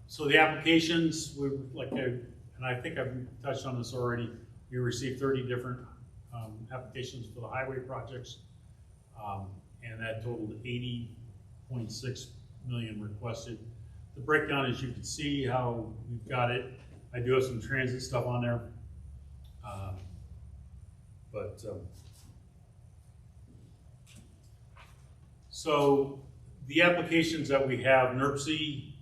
So the applications, and I think I've touched on this already, we received 30 different applications for the highway projects, and that totaled 80.6 million requested. The breakdown, as you can see how we've got it, I do have some transit stuff on there, so the applications that we have, NERC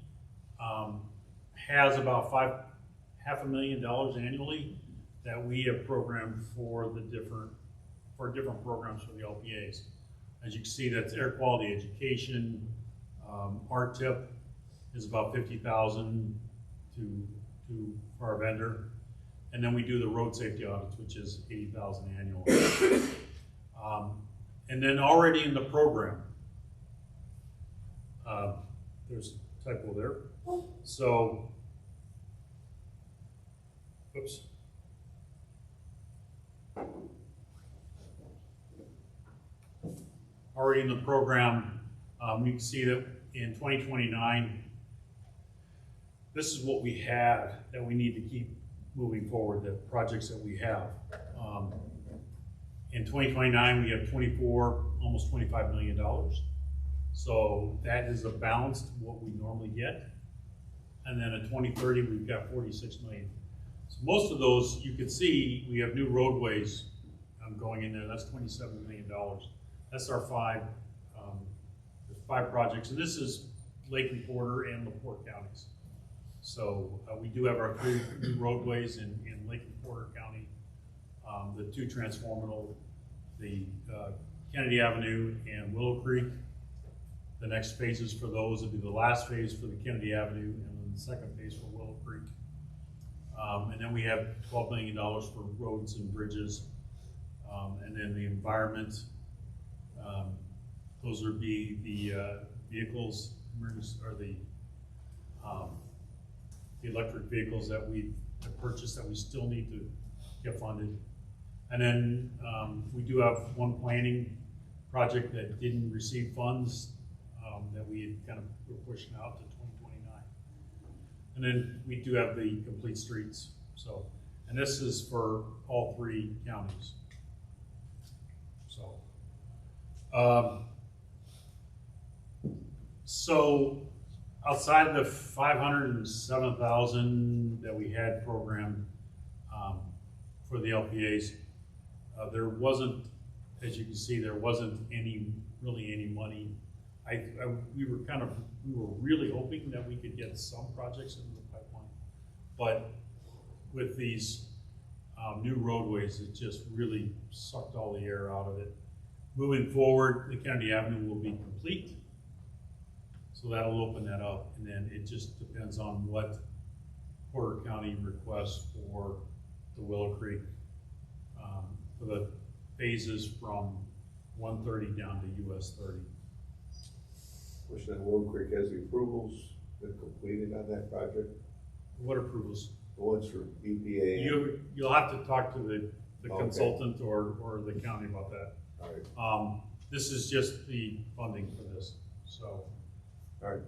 has about $500,000 annually that we have programmed for different programs for the LPAs. As you can see, that's air quality education. Our tip is about $50,000 for our vendor, and then we do the road safety audits, which is $80,000 annually. And then already in the program, there's a typo there. So, oops. Already in the program, you can see that in 2029, this is what we had that we need to keep moving forward, the projects that we have. In 2029, we have almost $25 million. So that is a balance to what we normally get. And then in 2030, we've got 46 million. So most of those, you can see, we have new roadways going in there. That's $27 million. That's our five projects. And this is Lake and Porter and LaPorte counties. So we do have our 3 new roadways in Lake and Porter County, the 2 transformational, the Kennedy Avenue and Willow Creek. The next phases for those would be the last phase for the Kennedy Avenue and then the second phase for Willow Creek. And then we have $12 million for roads and bridges. And then the environment, those would be the vehicles, or the electric vehicles that we have purchased that we still need to get funded. And then we do have one planning project that didn't receive funds that we had kind of were pushing out to 2029. And then we do have the complete streets. So, and this is for all 3 counties. So, outside of the 507,000 that we had programmed for the LPAs, there wasn't, as you can see, there wasn't really any money. We were really hoping that we could get some projects into the pipeline, but with these new roadways, it just really sucked all the air out of it. Moving forward, the Kennedy Avenue will be complete, so that'll open that up, and then it just depends on what Porter County requests for the Willow Creek, for the phases from 130 down to US 30. Question on Willow Creek, has the approvals been completed on that project? What approvals? The ones for EPA? You'll have to talk to the consultant or the county about that. All right. This is just the funding for this, so. All right.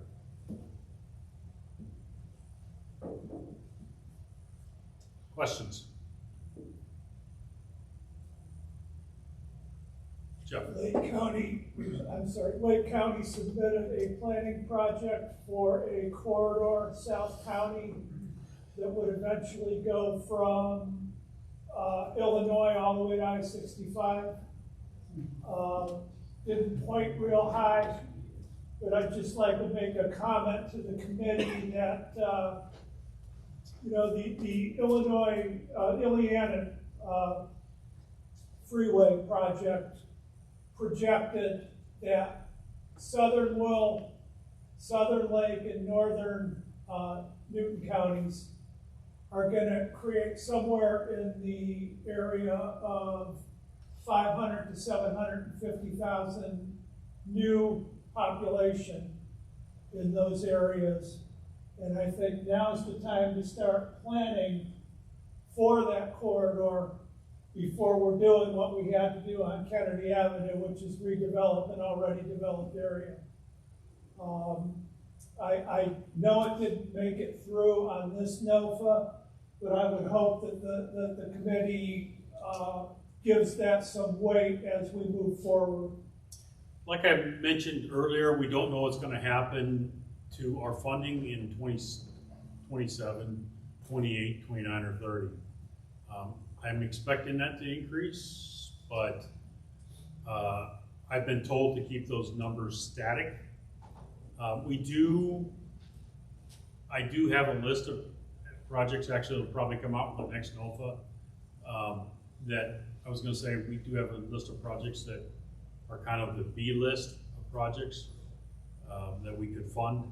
Questions? Jeff? Lake County submitted a planning project for a corridor, South County, that would eventually go from Illinois all the way to I-65. Didn't point real high, but I'd just like to make a comment to the committee that the Illiana Freeway project projected that Southern Lake, and northern Newton counties are going to create somewhere in the area of 500 to 750,000 new population in those areas. And I think now's the time to start planning for that corridor before we're doing what we had to do on Kennedy Avenue, which is redevelop an already developed area. I know it didn't make it through on this NOFA, but I would hope that the committee gives that some weight as we move forward. Like I mentioned earlier, we don't know what's going to happen to our funding in 27, 28, 29, or 30. I'm expecting that to increase, but I've been told to keep those numbers static. I do have a list of projects, actually it'll probably come out with the next NOFA, that I was going to say we do have a list of projects that are kind of the B list of projects that we could fund.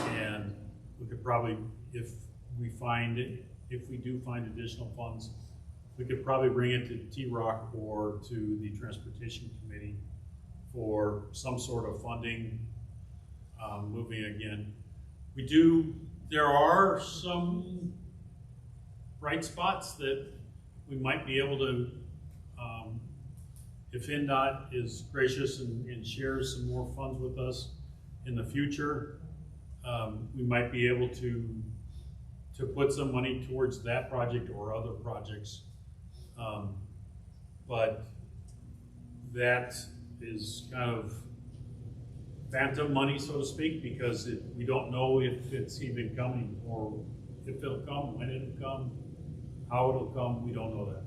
And we could probably, if we do find additional funds, we could probably bring it to T-Rock or to the Transportation Committee for some sort of funding, moving again. There are some bright spots that we might be able to, if NDOT is gracious and shares some more funds with us in the future, we might be able to put some money towards that project or other projects. But that is kind of phantom money, so to speak, because we don't know if it's even coming, or if it'll come, when it'll come, how it'll come. We don't know that.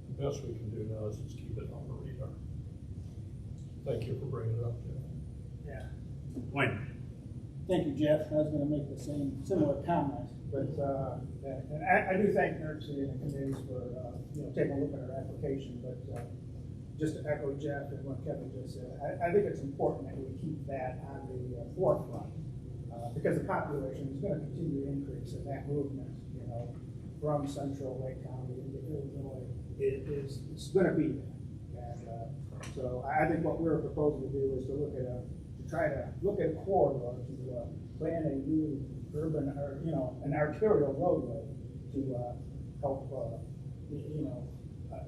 The best we can do now is just keep it on the radar. Thank you for bringing it up, Jeff. Yeah. Wayne. Thank you, Jeff. I was going to make the similar comment, but and I do thank NERC and the committees for taking a look at our application. But just to echo Jeff and what Kevin just said, I think it's important that we keep that on the forefront because the population is going to continue to increase, and that movement, from Central Lake County into Illinois, it's going to be there. And so I think what we're proposing to do is to try to look at a corridor to plan a new urban, or an arterial roadway to help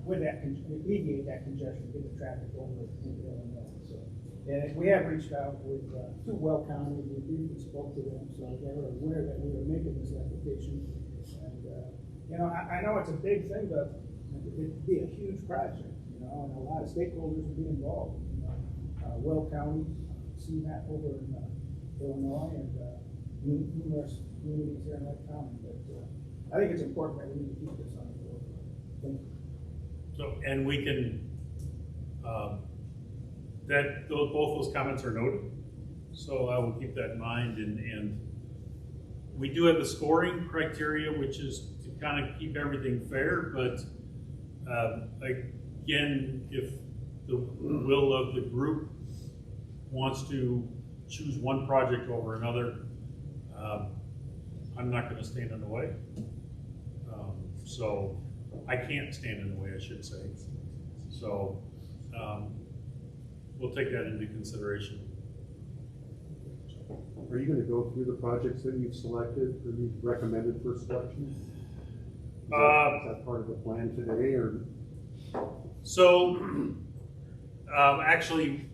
with that, alleviate that congestion, get the traffic over into Illinois. So, and we have reached out with to Well County. We briefly spoke to them, so they're aware that we are making this application. And I know it's a big thing, but it'd be a huge project, and a lot of stakeholders would be involved. Well County, CMAP over in Illinois, and numerous communities here in Lake County. But I think it's important that we need to keep this on the forefront. Thank you. So, and we can, both those comments are noted. So I will keep that in mind, and we do have the scoring criteria, which is to kind of keep everything fair, but again, if the will of the group wants to choose one project over another, I'm not going to stand in the way. So I can't stand in the way, I should say. So we'll take that into consideration. Are you going to go through the projects that you've selected or you've recommended for selection? Is that part of the plan today, or? So actually,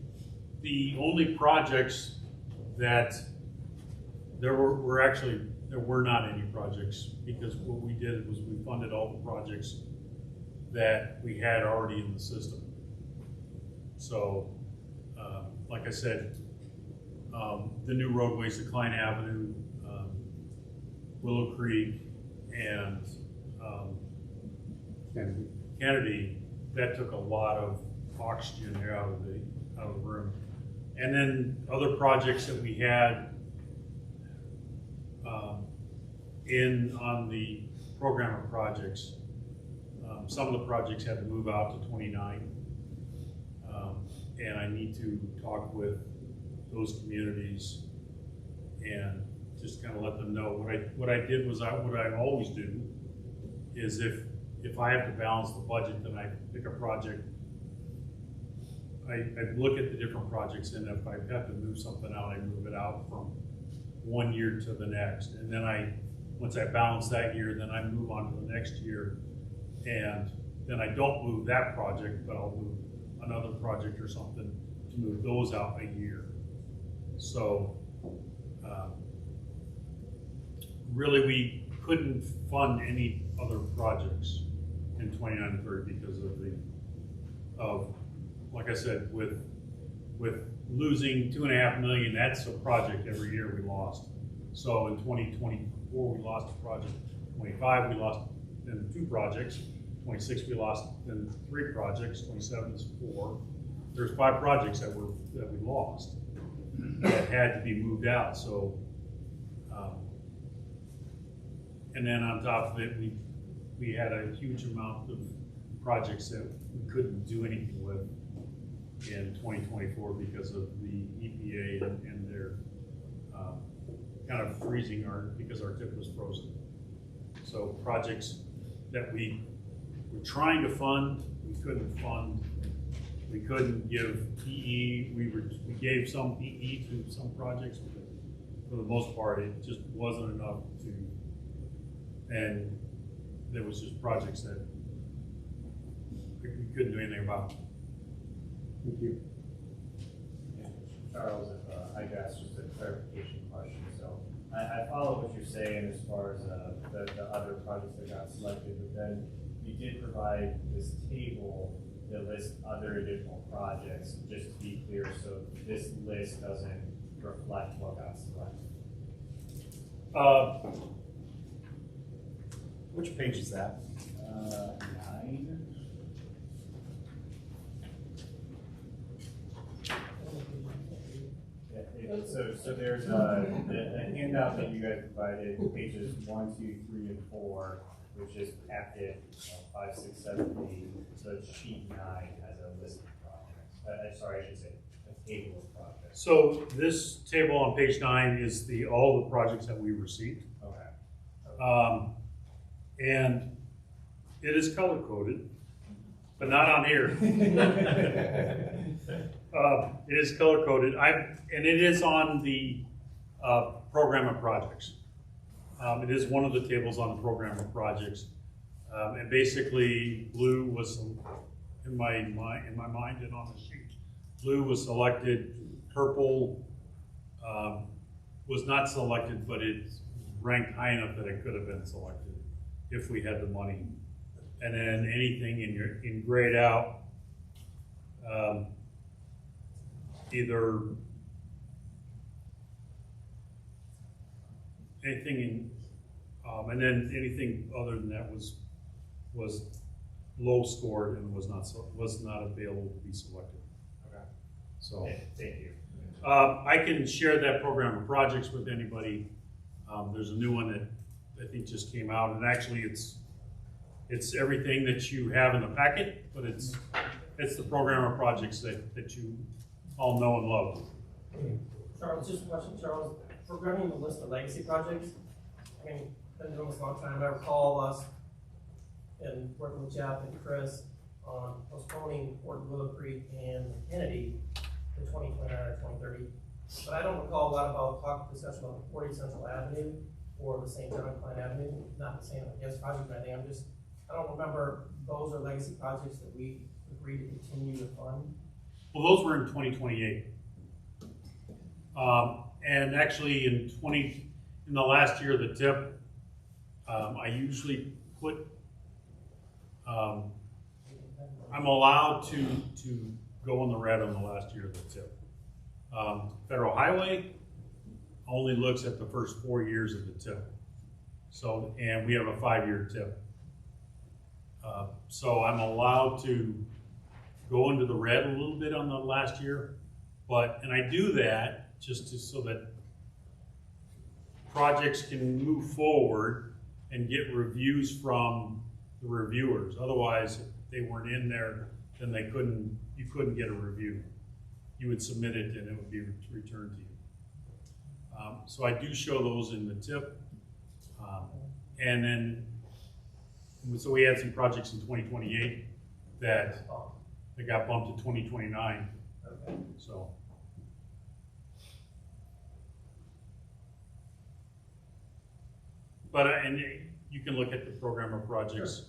the only projects that there were not any projects, because what we did was we funded all the projects that we had already in the system. So, like I said, the new roadways to Klein Avenue, Willow Creek, and Kennedy, that took a lot of oxygen out of the room. And then other projects that we had on the program of projects, some of the projects had to move out to 29, and I need to talk with those communities and just kind of let them know. What I did was what I always do is if if I have to balance the budget, then I pick a project. I look at the different projects, and if I have to move something out, I move it out from one year to the next. And then once I balance that year, then I move on to the next year. And then I don't move that project, but I'll move another project or something to move those out a year. So really, we couldn't fund any other projects in 29 and 30 because of like I said, with losing $2.5 million, that's a project every year we lost. So in 2024 we lost a project. 25 we lost then 2 projects. 26 we lost then 3 projects. 27 is 4. There's 5 projects that we lost that had to be moved out. So and then on top of it, we had a huge amount of projects that we couldn't do anything with in 2024 because of the EPA and their kind of freezing because our tip was frozen. So projects that we were trying to fund, we couldn't fund. We couldn't give PE. We gave some PE to some projects, but for the most part, it just wasn't enough to. And there was just projects that we couldn't do anything about. Thank you. Charles, if I could ask just a clarification question. So I follow what you're saying as far as the other projects that got selected, but then you did provide this table that lists other additional projects, just to be clear, so this list doesn't reflect what got selected. Which page is that? 9. So there's a handout that you guys provided, pages 1, 2, 3, and 4, which is packet 5, 6, 7, 8. So sheet 9 has a list of projects. Sorry, I should say a table of projects. So this table on page 9 is all the projects that we received. Okay. And it is color coded, but not on here. It is color coded. And it is on the program of projects. It is one of the tables on the program of projects. And basically, blue was in my mind and on the sheet. Blue was selected. Purple was not selected, but it ranked high enough that it could have been selected if we had the money. And then anything in grayed out, either anything in, and then anything other than that was low scored and was not available to be selected. Okay. So thank you. I can share that program of projects with anybody. There's a new one that I think just came out, and actually it's everything that you have in the packet, but it's the program of projects that you all know and love. Charles, just a question, Charles. Regarding the list of legacy projects, I mean, been doing this a long time. I recall us and working with Jeff and Chris on postponing Fort Willow Creek and Kennedy to 2029 or 2030. But I don't recall a lot about discussion about 40 Central Avenue or the St. John Klein Avenue. Not the same, I guess, project or anything. I don't remember those are legacy projects that we agreed to continue to fund. Well, those were in 2028. And actually in the last year of the TIP, I usually put, I'm allowed to go in the red on the last year of the TIP. Federal Highway only looks at the first 4 years of the TIP. So, and we have a 5-year TIP. So I'm allowed to go into the red a little bit on the last year, and I do that so that projects can move forward and get reviews from the reviewers. Otherwise, if they weren't in there, then you couldn't get a review. You would submit it and it would be returned to you. So I do show those in the TIP. And then So we had some projects in 2028 that got bumped to 2029. Okay. So. But, and you can look at the program of projects.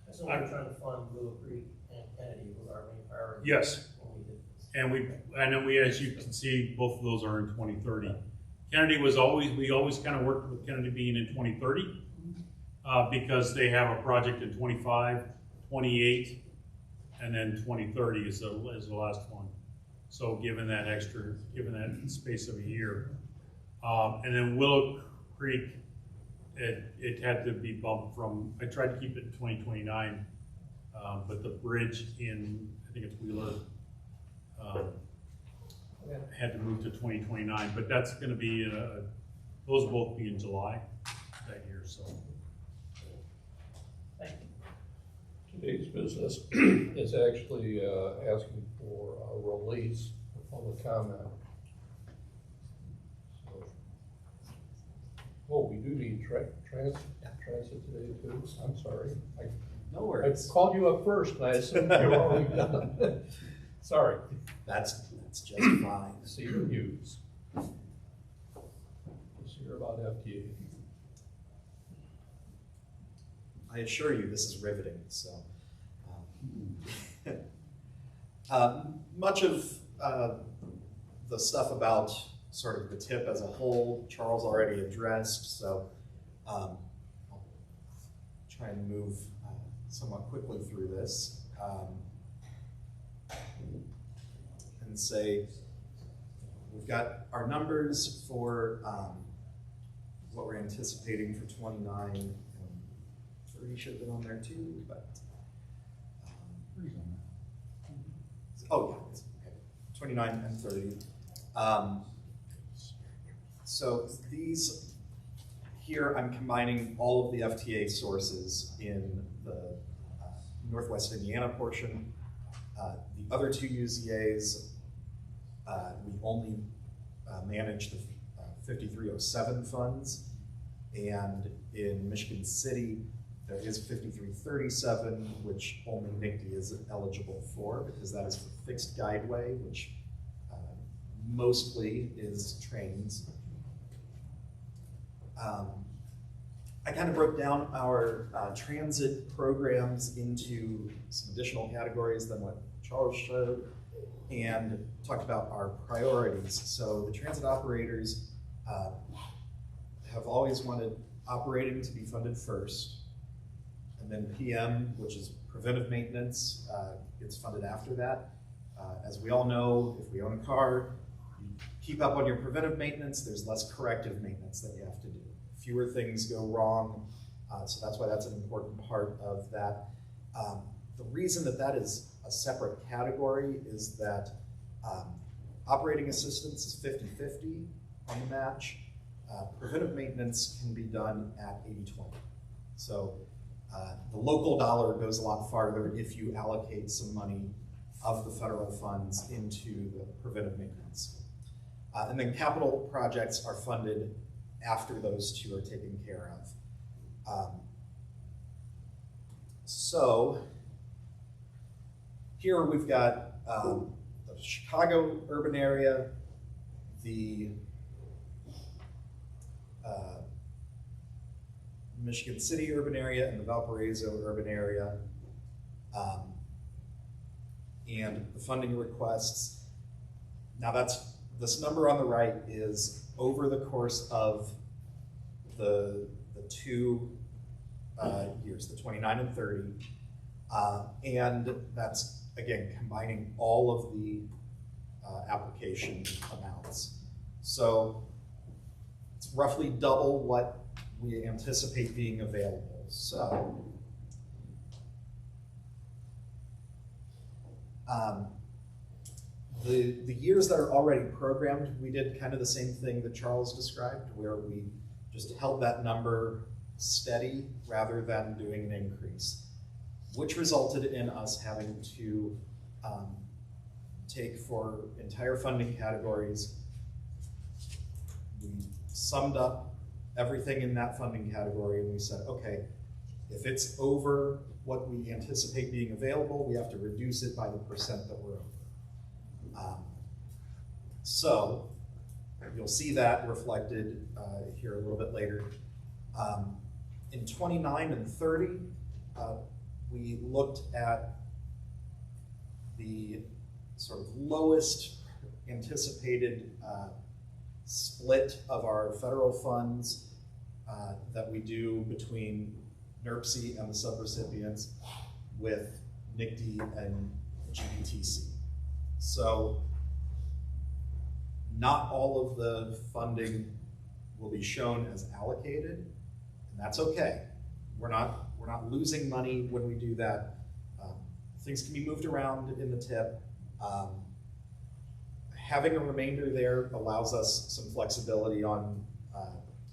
That's what we're trying to fund. Willow Creek and Kennedy was our main priority. Yes. When we did this. And then we, as you can see, both of those are in 2030. Kennedy was always, we always kind of worked with Kennedy being in 2030 because they have a project in 25, 28, and then 2030 is the last one. So given that space of a year. And then Willow Creek, it had to be bumped from, I tried to keep it in 2029, but the bridge in, I think it's Wheeler, had to move to 2029, but that's going to be, those will both be in July that year, so. Thank you. Today's business is actually asking for a release for public comment. So, oh, we do need transit today too. I'm sorry. No worries. I called you up first and I assumed you were already done. Sorry. That's just fine. See the news. Let's hear about FTA. I assure you, this is riveting. So, much of the stuff about sort of the TIP as a whole, Charles already addressed. So, I'll try and move somewhat quickly through this. And say, we've got our numbers for what we're anticipating for 29, and 30 should have been on there too, but, oh yeah, it's okay. 29 and 30. So these here, I'm combining all of the FTA sources in the Northwest Indiana portion. The other two UZAs, we only manage the 5307 funds, and in Michigan City, there is 5337, which only NICD is eligible for, because that is for fixed guideway, which mostly is trains. I kind of broke down our transit programs into some additional categories than what Charles showed, and talked about our priorities. So the transit operators have always wanted operating to be funded first, and then PM, which is preventive maintenance, gets funded after that. As we all know, if we own a car, you keep up on your preventive maintenance, there's less corrective maintenance that you have to do. Fewer things go wrong, so that's why that's an important part of that. The reason that that is a separate category is that operating assistance is 50-50 on the match. Preventive maintenance can be done at 80-20. So the local dollar goes a lot farther if you allocate some money of the federal funds into the preventive maintenance. And then capital projects are funded after those two are taken care of. So here we've got the Chicago urban area, the Michigan City urban area, and the Valparaiso urban area, and the funding requests. Now this number on the right is over the course of the two years, the 29 and 30, and that's, again, combining all of the application amounts. So it's roughly double what we anticipate being available. So the years that are already programmed, we did kind of the same thing that Charles described, where we just held that number steady rather than doing an increase, which resulted in us having to take for entire funding categories. We summed up everything in that funding category, and we said, okay, if it's over what we anticipate being available, we have to reduce it by the percent that we're over. So you'll see that reflected here a little bit later. In 29 and 30, we looked at the sort of lowest anticipated split of our federal funds that we do between NERC and the subrecipients with NICD and GBTC. So not all of the funding will be shown as allocated, and that's okay. We're not losing money when we do that. Things can be moved around in the TIP. Having a remainder there allows us some flexibility on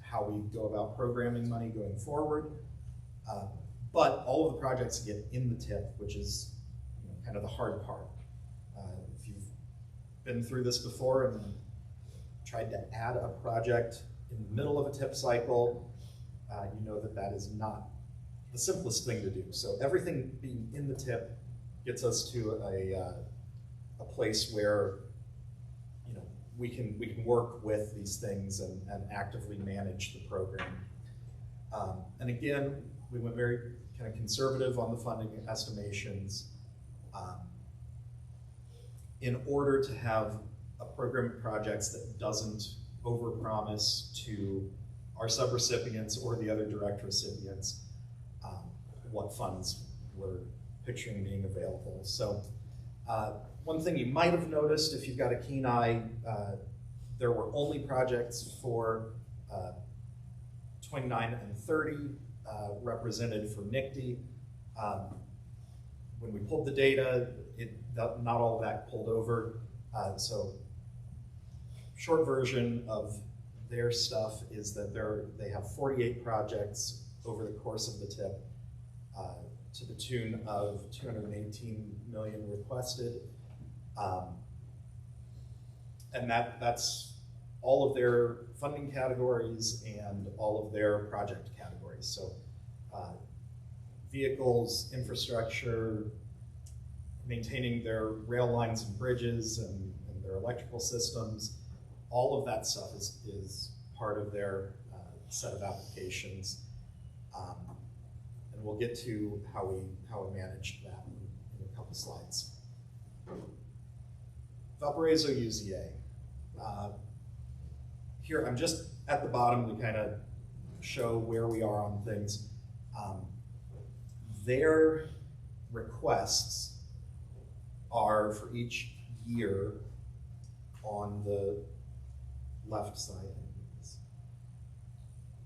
how we go about programming money going forward. But all of the projects get in the TIP, which is kind of the hard part. If you've been through this before and tried to add a project in the middle of a TIP cycle, you know that that is not the simplest thing to do. So everything being in the TIP gets us to a place where we can work with these things and actively manage the program. And again, we went very kind of conservative on the funding estimations in order to have a program of projects that doesn't overpromise to our subrecipients or the other direct recipients what funds we're picturing being available. So one thing you might have noticed if you've got a keen eye, there were only projects for 29 and 30 represented for NICD. When we pulled the data, not all of that pulled over. So short version of their stuff is that they have 48 projects over the course of the TIP to the tune of 218 million requested. And that's all of their funding categories and all of their project categories. So vehicles, infrastructure, maintaining their rail lines and bridges and their electrical systems, all of that stuff is part of their set of applications. And we'll get to how we managed that in a couple slides. Valparaiso UZA. Here, I'm just at the bottom to kind of show where we are on things. Their requests are for each year on the left side.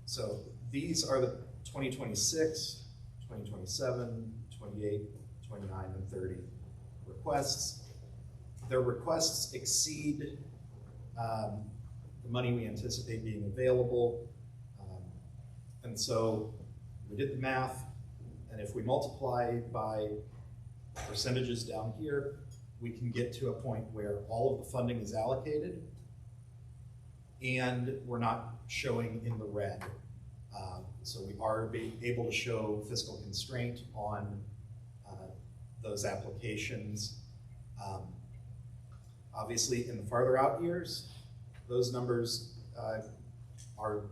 So these are the 2026, 2027, 28, 29, and 30 requests. Their requests exceed the money we anticipate being available. And so we did the math, and if we multiply by percentages down here, we can get to a point where all of the funding is allocated and we're not showing in the red. So we are being able to show fiscal constraint on those applications. Obviously, in the farther out years, those numbers are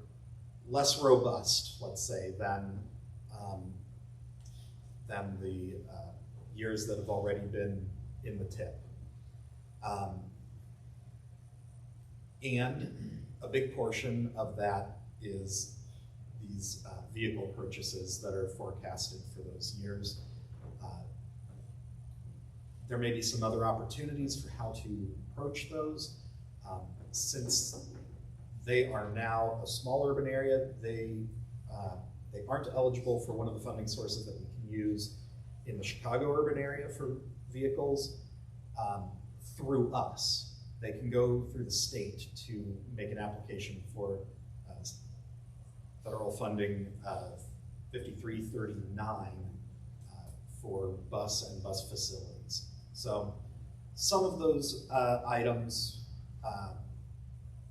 less robust, let's say, than the years that have already been in the TIP. And a big portion of that is these vehicle purchases that are forecasted for those years. There may be some other opportunities for how to approach those. Since they are now a small urban area, they aren't eligible for one of the funding sources that we can use in the Chicago urban area for vehicles through us. They can go through the state to make an application for federal funding 5339 for bus and bus facilities. So some of those items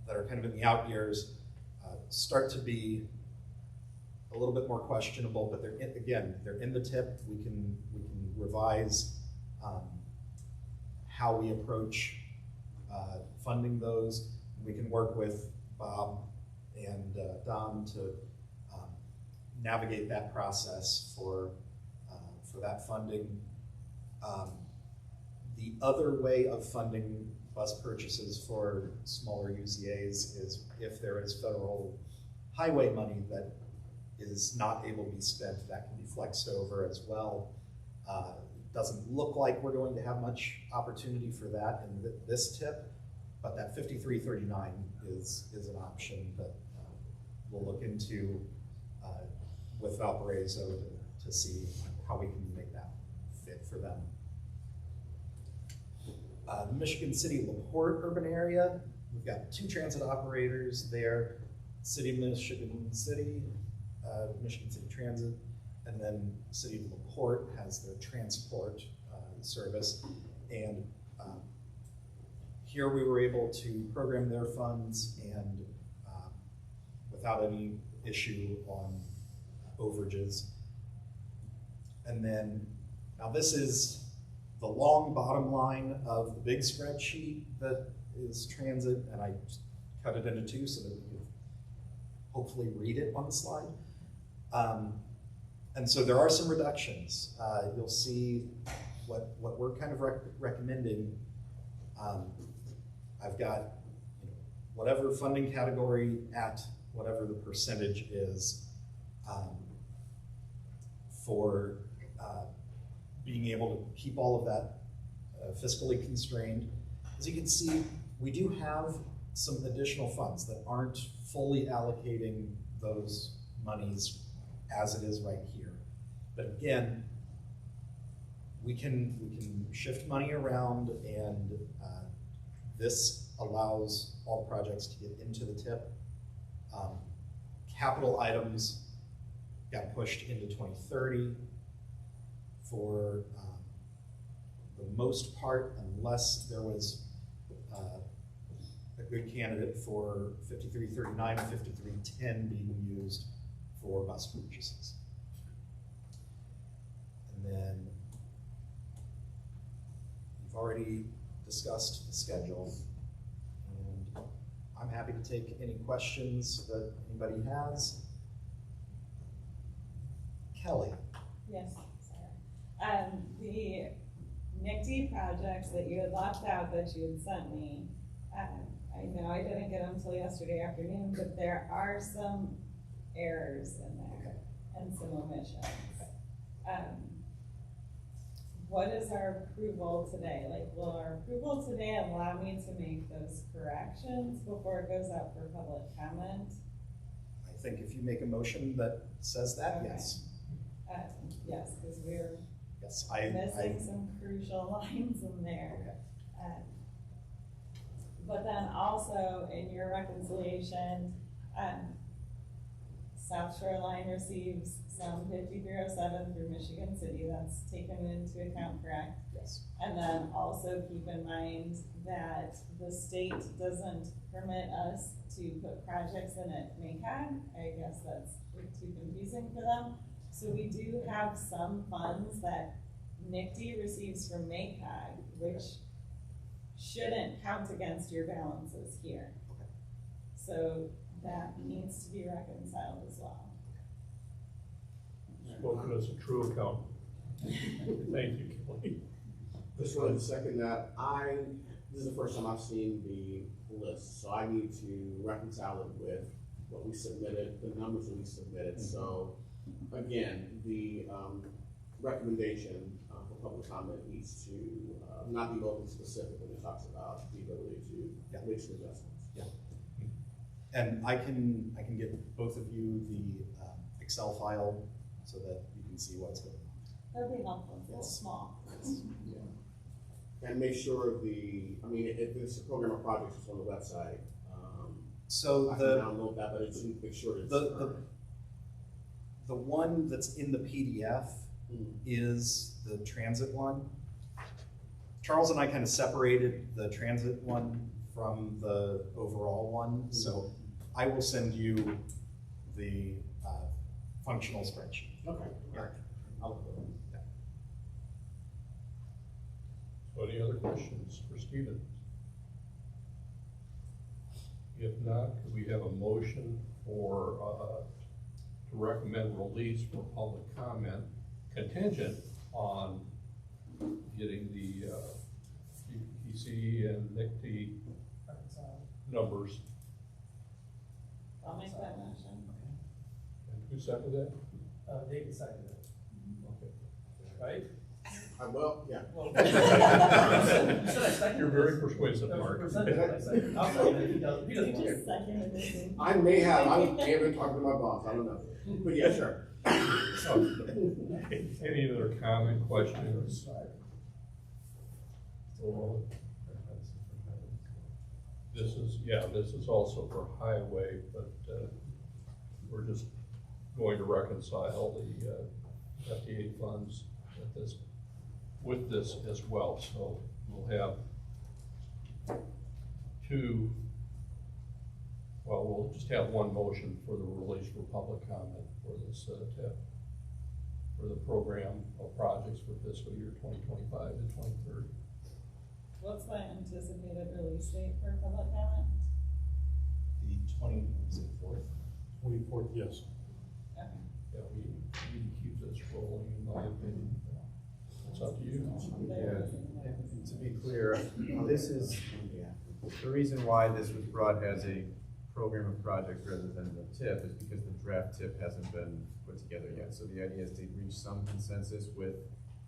that are kind of in the out years start to be a little bit more questionable, but they're in the tip. We can revise how we approach funding those. We can work with Bob and Don to navigate that process for that funding. The other way of funding bus purchases for smaller UZAs is if there is federal highway money that is not able to be spent, that can be flexed over as well. It doesn't look like we're going to have much opportunity for that in this tip, but that 5339 is an option that we'll look into with Valparaiso to see how we can make that fit for them. Michigan City LaPorte urban area, we've got 2 transit operators there, City of Michigan City, Michigan City Transit, and then City of LaPorte has their transport service. And here we were able to program their funds and without any issue on overages. And then, now this is the long bottom line of the big spreadsheet that is transit, and I just cut it into 2 so that you can hopefully read it on the slide. And so there are some reductions. You'll see what we're kind of recommending. I've got whatever funding category at whatever the percentage is for being able to keep all of that fiscally constrained. As you can see, we do have some additional funds that aren't fully allocating those monies as it is right here. But again, we can shift money around, and this allows all projects to get into the tip. Capital items got pushed into 2030 for the most part, unless there was a good candidate for 5339 and 5310 being used for bus purchases. And then we've already discussed the schedule, and I'm happy to take any questions that anybody has. Kelly. Yes, sorry. The NICD projects that you had left out that you had sent me, I know I didn't get them until yesterday afternoon, but there are some errors in there and some omissions. What is our approval today? Like, will our approval today allow me to make those corrections before it goes out for public comment? I think if you make a motion that says that, yes. Yes, because we're missing some crucial lines in there. But then also in your reconciliation, South Shoreline receives some 5307 through Michigan City. That's taken into account, correct? Yes. And then also keep in mind that the state doesn't permit us to put projects in at MACAG. I guess that's too confusing for them. So we do have some funds that NICD receives from MACAG, which shouldn't count against your balances here. So that needs to be reconciled as well. Spoken as a true accountant. Thank you, Kelly. Just wanted to second that. This is the first time I've seen the list, so I need to reconcile it with what we submitted, the numbers that we submitted. So again, the recommendation for public comment needs to not be overly specific when it talks about the ability to make some adjustments. Yeah. And I can get both of you the Excel file so that you can see what's going on. That'd be helpful. It's a little small. Yeah. And make sure if it's a program of projects, it's on the website. So I can download that, but it's make sure it's the one that's in the PDF is the transit one. Charles and I kind of separated the transit one from the overall one. So I will send you the functional spreadsheet. Okay. Yeah. I'll look at it. Yeah. So any other questions for Stephen? If not, could we have a motion for, to recommend release for public comment contingent on getting the PC and NICT numbers? I'll make that motion. And who seconded that? David seconded it. Okay. Right? I will, yeah. You're very persuasive, Mark. I'll second it. He doesn't You care. just seconded it. I may have, I may have been talking to my boss, I don't know. But yeah, sure. Any other comment, questions? This is also for highway, but we're just going to reconcile the FTA funds with this as well. So we'll have we'll just have one motion for the release for public comment for this TIP, for the program of projects for fiscal year 2025 to 2030. What's the anticipated release date for public comment? The 24th? 24th, yes. Okay. Yeah, we need to keep this rolling, in my opinion. It's up to you. Yeah, to be clear, this is, the reason why this was brought as a program of projects rather than the TIP is because the draft TIP hasn't been put together yet. So the idea is to reach some consensus with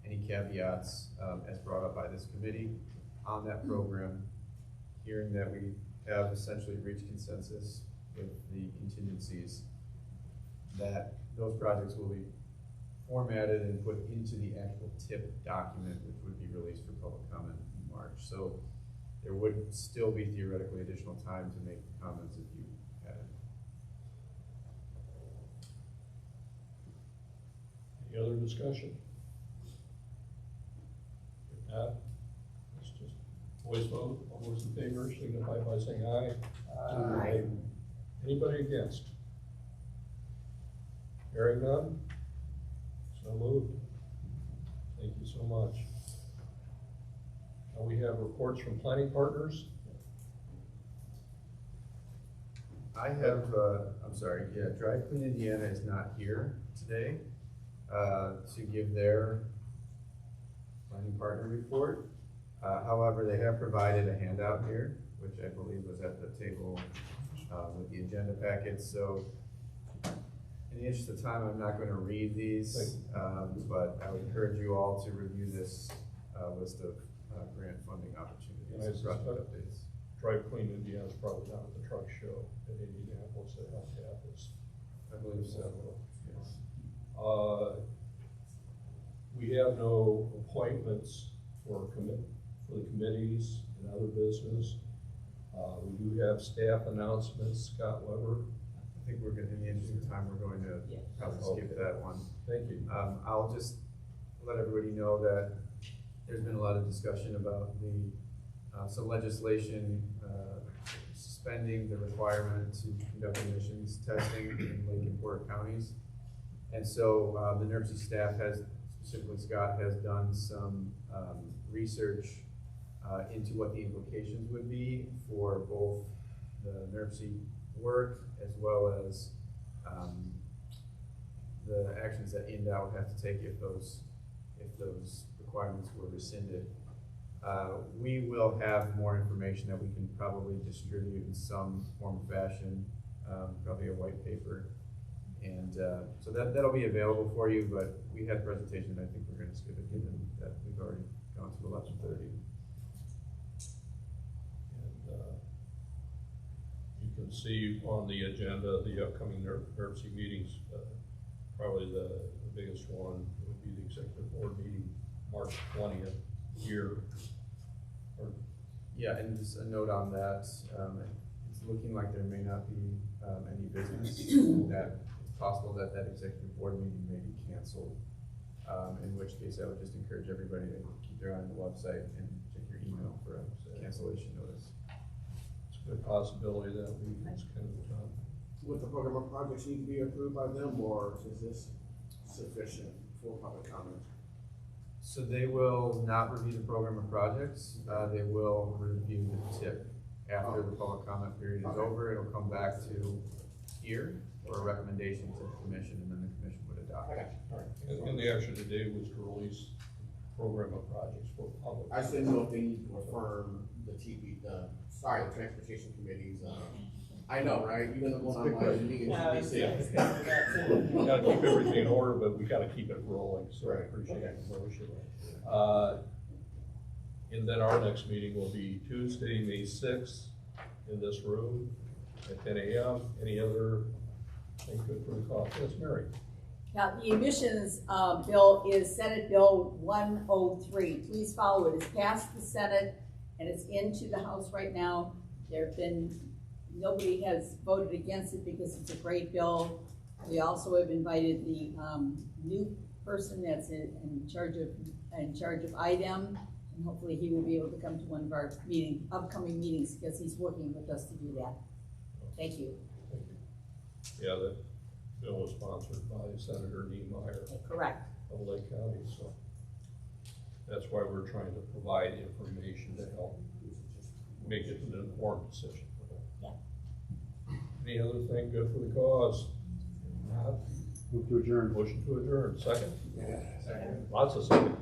any caveats as brought up by this committee on that program. Hearing that we have essentially reached consensus with the contingencies, that those projects will be formatted and put into the actual TIP document, which would be released for public comment in March. So there would still be theoretically additional time to make comments if you had it. Any other discussion? If not, let's just voice vote. All those in favor signify by saying aye. Aye. Anybody against? Hearing none? So moved. Thank you so much. Now we have reports from planning partners. I have, I'm sorry, yeah, Dry Clean Indiana is not here today to give their planning partner report. However, they have provided a handout here, which I believe was at the table with the agenda packets. So in the interest of time, I'm not going to read these, but I would encourage you all to review this list of grant funding opportunities and project updates. Dry Clean Indiana is probably down at the truck show in Indianapolis. They have to have this. I believe so. Yes. We have no appointments for the committees and other business. We do have staff announcements. Scott Weber. I think we're going to, in the interest of time, we're going to probably skip that one. Thank you. I'll just let everybody know that there's been a lot of discussion about some legislation suspending the requirement to conduct emissions testing in Lake and Porter counties. And so the NERC staff has, specifically Scott, has done some research into what the implications would be for both the NERC work as well as the actions that INDOT would have to take if those requirements were rescinded. We will have more information that we can probably distribute in some form or fashion, probably a white paper. And so that'll be available for you, but we had a presentation, I think we're going to skip it given that we've already gone to 11:30. You can see on the agenda the upcoming NERC meetings. Probably the biggest one would be the executive board meeting March 20th here. Yeah, and just a note on that, it's looking like there may not be any business, that it's possible that that executive board meeting may be canceled, in which case I would just encourage everybody to keep their eye on the website and check your email for a cancellation notice. It's good possibility that we just kind of, Would the program of projects need to be approved by them, or is this sufficient for public comment? So they will not review the program of projects, they will review the TIP. After the public comment period is over, it'll come back to here for a recommendation to the commission, and then the commission would adopt. and the action today was to release program of projects for public. I just didn't know if they need to confirm the the transportation committees, I know, right? You're gonna go online and you can TBC. We gotta keep everything in order, but we gotta keep it rolling, so I appreciate the motion. And then our next meeting will be Tuesday, May 6th, in this room at 10 a.m. Any other thing good for the call? Yes, Mary? Now, the emissions bill is Senate Bill 103. Please follow it. It's passed the Senate and it's into the House right now. Nobody has voted against it because it's a great bill. We also have invited the new person that's in charge of IDEM, and hopefully he will be able to come to one of our upcoming meetings because he's working with us to do that. Thank you. Thank you. Yeah, that bill was sponsored by Senator Niemeyer. Correct. Of Lake County, so that's why we're trying to provide information to help make it an informed decision. Yeah. Any other thing good for the cause? If not, Move to adjourn. motion to adjourn. Second? Yeah. Lots of second.